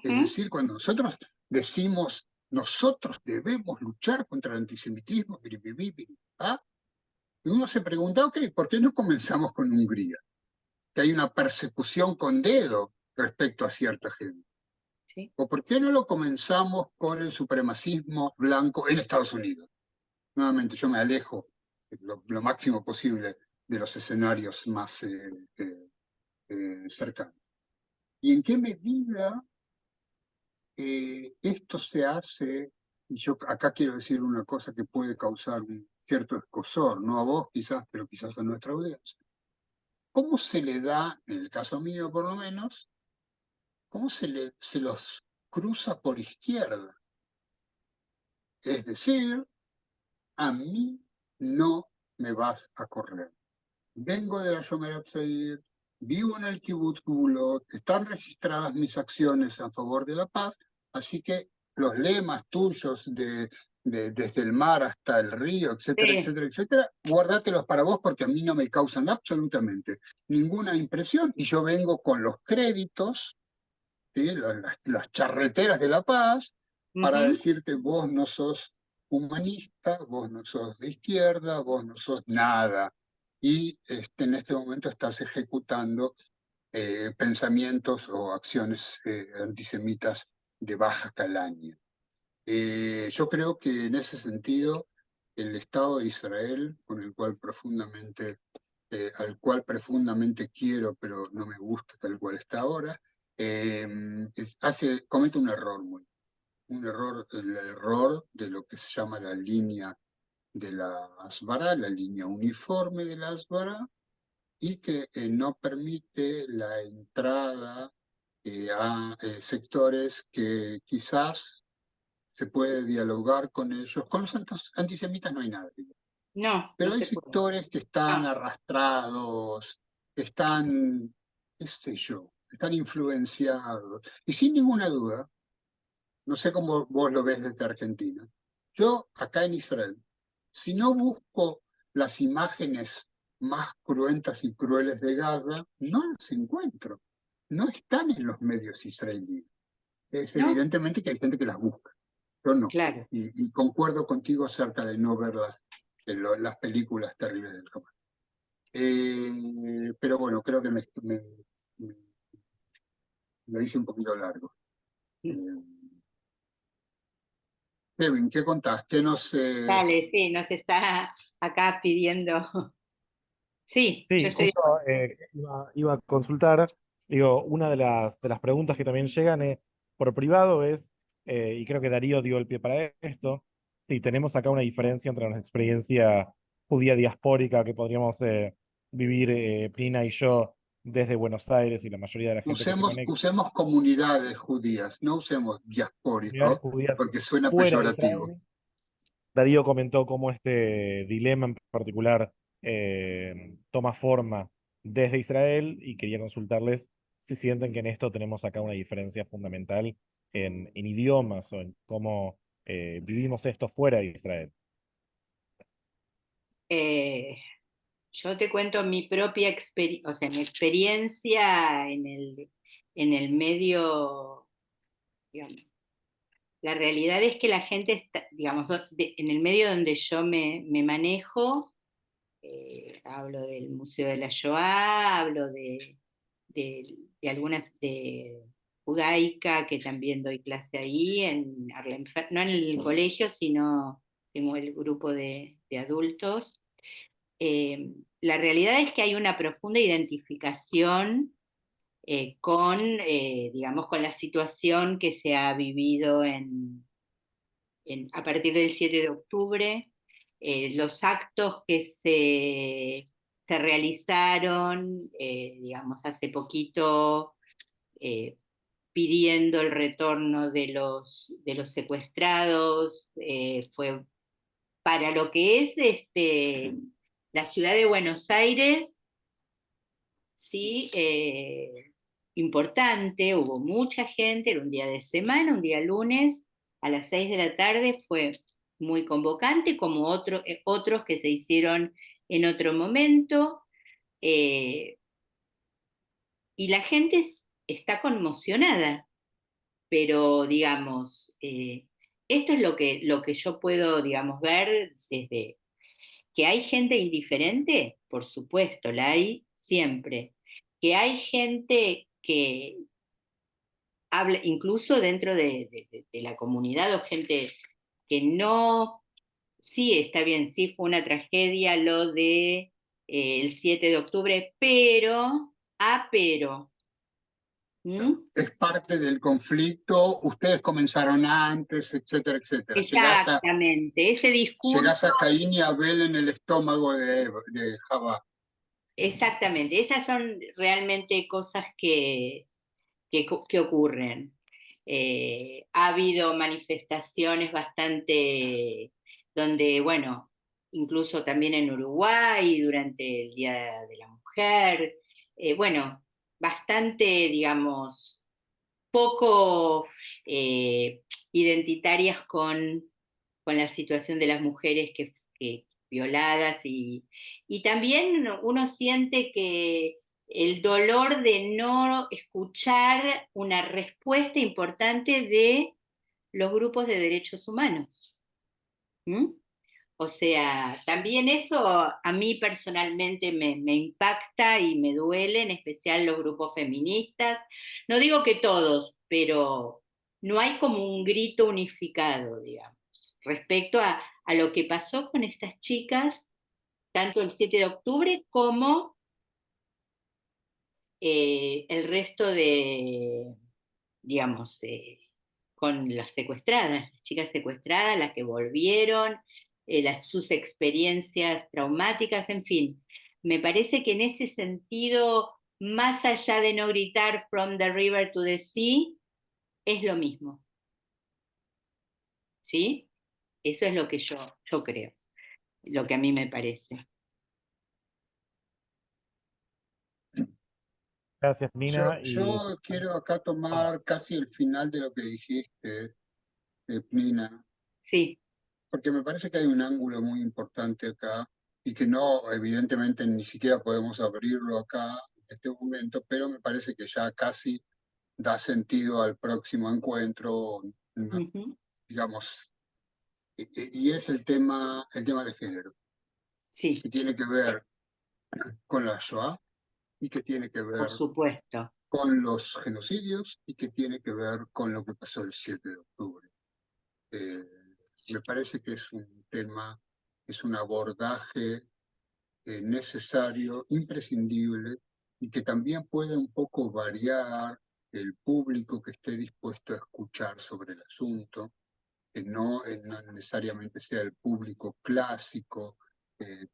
Es decir, cuando nosotros decimos, nosotros debemos luchar contra el antisemitismo, y uno se pregunta, ok, ¿por qué no comenzamos con Hungría? Que hay una persecución con dedo respecto a cierta gente. Sí. ¿O por qué no lo comenzamos con el supremacismo blanco en Estados Unidos? Nuevamente, yo me alejo lo máximo posible de los escenarios más cercanos. ¿Y en qué medida esto se hace? Y yo acá quiero decir una cosa que puede causar un cierto escozor, no a vos quizás, pero quizás a nuestra audiencia. ¿Cómo se le da, en el caso mío por lo menos, cómo se los cruza por izquierda? Es decir, a mí no me vas a correr. Vengo de la Shomer Hatzair, vivo en el Kibbutz Gvulot, están registradas mis acciones a favor de la paz, así que los lemas tuyos desde el mar hasta el río, etcétera, Sí. etcétera, etcétera, guárdatelos para vos porque a mí no me causan absolutamente ninguna impresión y yo vengo con los créditos, ¿sí? Las charreteras de la paz, para decirte vos no sos humanista, vos no sos de izquierda, vos no sos nada. Y en este momento estás ejecutando pensamientos o acciones antisemitas de baja calaña. Yo creo que en ese sentido el Estado de Israel, con el cual al cual profundamente quiero, pero no me gusta tal cual está ahora, comete el error de lo que se llama la línea de la Asbara, la línea uniforme de la Asbara, y que no permite la entrada a sectores que quizás se puede dialogar con ellos. Con los antisemitas no hay nada. No, Pero no hay se puede. sectores que están No. arrastrados, que están, qué sé yo, están influenciados. Y sin ninguna duda, no sé cómo vos lo ves desde Argentina, yo acá en Israel, si no busco las imágenes más cruentas y crueles de Gaza, no las encuentro. No están en los medios israelíes. Es ¿No? evidentemente que hay gente que las busca. Yo no. Claro. Y concuerdo contigo acerca de no ver las películas terribles del Hamas. Pero bueno, creo que me lo hice un poquito largo. Kevin, ¿qué contás? ¿Qué no sé? Dale, sí, nos está acá pidiendo. Sí, yo Sí, estoy. justo iba a consultar, digo, una de las preguntas que también llegan por privado es, y creo que Darío dio el pie para esto, si tenemos acá una diferencia entre una experiencia judía diaspórica que podríamos vivir Prina y yo desde Buenos Aires y la mayoría de la gente que se conecta, Usemos comunidades judías, no usemos comunidades diaspórico, judías porque suena fuera de peyorativo. Israel. Darío comentó cómo este dilema en particular toma forma desde Israel y quería consultarles si sienten que en esto tenemos acá una diferencia fundamental en idiomas o en cómo vivimos esto fuera de Israel. eh, yo te cuento mi propia experiencia, o sea, mi experiencia en el medio, digamos. La realidad es que la gente está, digamos, en el medio donde yo me manejo, hablo del Museo de la Shoah, hablo de algunas de judaica, que también doy clase ahí, no en el colegio, sino tengo el grupo de adultos. La realidad es que hay una profunda identificación digamos, con la situación que se ha vivido a partir del 7 de octubre, los actos que se realizaron, digamos, hace poquito, pidiendo el retorno de los secuestrados, fue para lo que es la ciudad de Buenos Aires, sí, importante, hubo mucha gente, era un día de semana, un día lunes, a las 6 de la tarde, fue muy convocante, como otros que se hicieron en otro momento, y la gente está conmocionada, pero digamos, esto es lo que yo puedo, digamos, ver desde que hay gente indiferente, por supuesto, la hay siempre. Que hay gente que habla, incluso dentro de la comunidad, o gente que no, sí, está bien, sí fue una tragedia lo de el 7 de octubre, pero, ¿Mm? Es parte del conflicto, ustedes comenzaron antes, etcétera, etcétera. Exactamente, ese Llegás discurso, a Caín y Abel en el estómago de Jabá. exactamente, esas son realmente cosas que ocurren. Ha habido manifestaciones bastante donde, bueno, incluso también en Uruguay durante el Día de la Mujer, bueno, bastante, digamos, poco identitarias con la situación de las mujeres que violadas y también uno siente que el dolor de no escuchar una respuesta importante de los grupos de derechos humanos. ¿Mm? O sea, también eso a mí personalmente me impacta y me duele, en especial los grupos feministas. No digo que todos, pero no hay como un grito unificado, digamos, respecto a lo que pasó con estas chicas, tanto el 7 de octubre como el resto de, digamos, con las secuestradas, las chicas secuestradas, las que volvieron, sus experiencias traumáticas, en fin. Me parece que en ese sentido, más allá de no gritar from the river to the sea, es lo mismo, ¿sí? Eso es lo que yo creo, lo que a mí me parece. Gracias, Yo, Nina. Y yo quiero acá ah, tomar casi el final de lo que dijiste, Nina, Sí. porque me parece que hay un ángulo muy importante acá y que no, evidentemente, ni siquiera podemos abrirlo acá en este momento, pero me parece que ya casi da sentido al próximo encuentro, Ujú. digamos, y es el tema de género, Sí, que tiene que ver con la Shoah y que tiene que por ver supuesto. con los genocidios y que tiene que ver con lo que pasó el 7 de octubre. Eh, Me parece que es un tema, es un abordaje necesario, imprescindible, y que también puede un poco variar el público que esté dispuesto a escuchar sobre el asunto, que no necesariamente sea el público clásico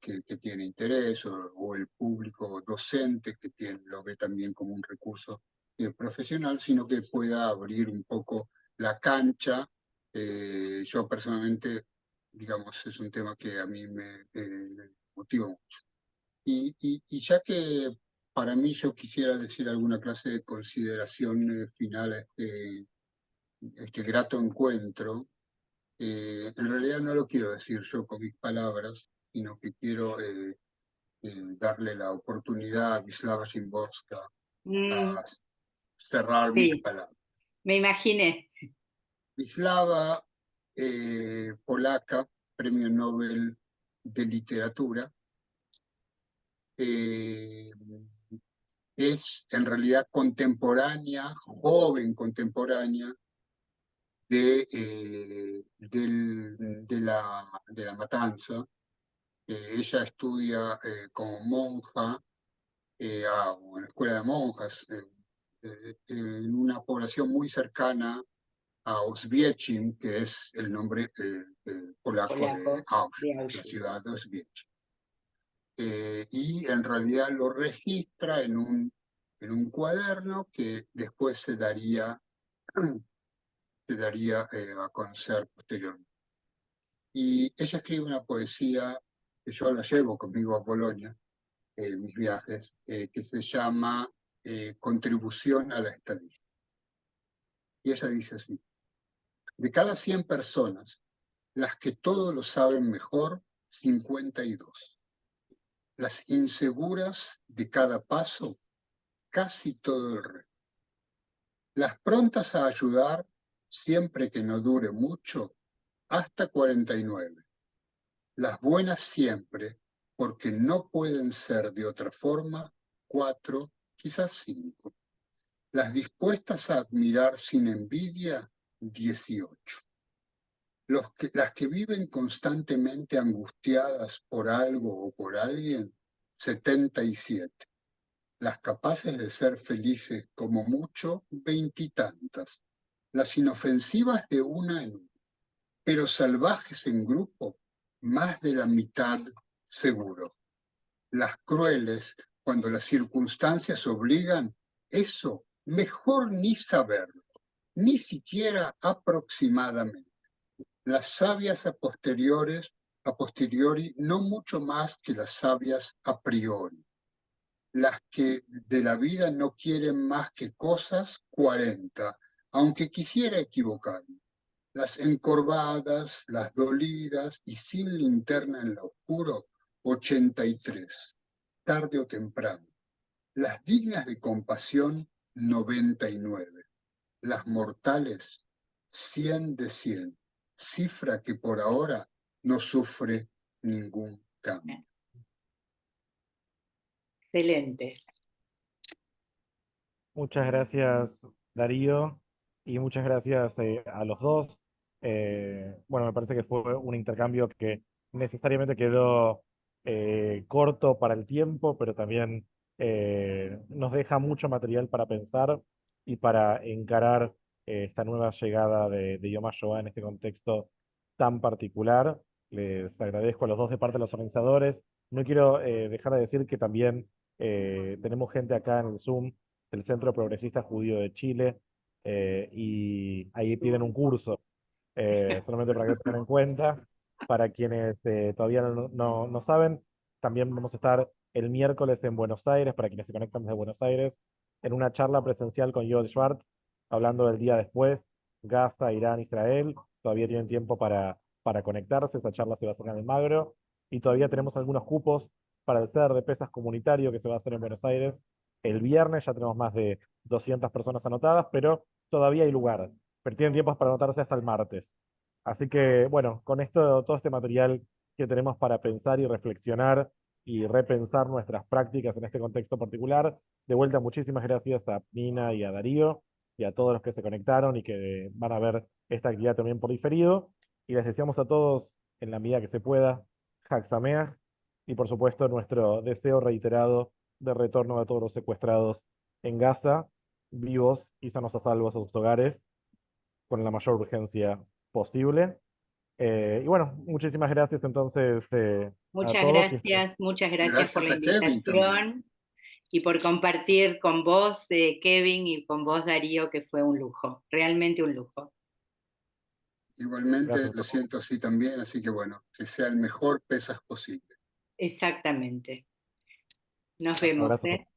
que tiene interés o el público docente que lo ve también como un recurso profesional, sino que pueda abrir un poco la cancha. Yo personalmente, digamos, es un tema que a mí me motiva mucho. Y ya que para mí yo quisiera decir alguna clase de consideración final a este grato encuentro, en realidad no lo quiero decir yo con mis palabras, sino que quiero darle la oportunidad a Wisława Szymborska Mm, a cerrar mis sí, palabras. me imaginé. Wisława, polaca, Premio Nobel de Literatura, eh, es en realidad contemporánea, joven contemporánea de la matanza. Ella estudia como monja en la escuela de monjas en una población muy cercana a Oswiecim, que es el nombre polaco de Polaco de Auschwitz, la Auschwitz. ciudad de Oswiecim. Y en realidad lo registra en un cuaderno que después se daría que daría a conocer posteriormente. Y ella escribe una poesía que yo la llevo conmigo a Polonia, en mis viajes, que se llama Contribución a la Estadística. Y ella dice así: de cada 100 personas, las que todo lo saben mejor, 52. Las inseguras de cada paso, casi todo el resto. Las prontas a ayudar, siempre que no dure mucho, hasta 49. Las buenas siempre, porque no pueden ser de otra forma, 4, quizás 5. Las dispuestas a admirar sin envidia, 18. Las que viven constantemente angustiadas por algo o por alguien, 77. Las capaces de ser felices como mucho, 20 y tantas. Las inofensivas de una en una, pero salvajes en grupo, más de la mitad seguro. Las crueles, cuando las circunstancias obligan, eso mejor ni saberlo, ni siquiera aproximadamente. Las sabias a posteriori, no mucho más que las sabias a priori. Las que de la vida no quieren más que cosas, 40, aunque quisiera equivocarme. Las encorvadas, las dolidas y sin linterna en lo oscuro, 83, tarde o temprano. Las dignas de compasión, 99. Las mortales, 100 de 100, cifra que por ahora no sufre ningún cambio. Excelente. Muchas gracias, Darío, y muchas gracias a los dos. Bueno, me parece que fue un intercambio que necesariamente quedó corto para el tiempo, pero también nos deja mucho material para pensar y para encarar esta nueva llegada de Yom HaShoah en este contexto tan particular. Les agradezco a los dos de parte de los organizadores. No quiero dejar de decir que también tenemos gente acá en el Zoom del Centro Progresista Judío de Chile, y ahí piden un curso, solamente para que tengan en cuenta. Para quienes todavía no saben, también vamos a estar el miércoles en Buenos Aires, para quienes se conectan desde Buenos Aires, en una charla presencial con Yoel Schwartz, hablando del día después, Gaza, Irán, Israel. Todavía tienen tiempo para conectarse, esta charla se va a hacer en Almagro, y todavía tenemos algunos cupos para el CER de pesas comunitario que se va a hacer en Buenos Aires el viernes. Ya tenemos más de 200 personas anotadas, pero todavía hay lugar. Pero tienen tiempos para anotarse hasta el martes. Así que, bueno, con esto, todo este material que tenemos para pensar y reflexionar y repensar nuestras prácticas en este contexto particular, de vuelta, muchísimas gracias a Nina y a Darío y a todos los que se conectaron y que van a ver esta actividad también por diferido. Y les deseamos a todos, en la medida que se pueda, Hag Sameach, y por supuesto nuestro deseo reiterado de retorno de todos los secuestrados en Gaza, vivos y sanos a salvos a sus hogares, con la mayor urgencia posible. Y bueno, muchísimas gracias entonces a todos. Muchas gracias por Gracias la a Kevin también. invitación y por compartir con vos, Kevin, y con vos, Darío, que fue un lujo, realmente un lujo. Igualmente Gracias a lo todos. siento así también, así que bueno, que sea el mejor pesas posible. Exactamente. Nos vemos, Abrazos a ¿eh? todos.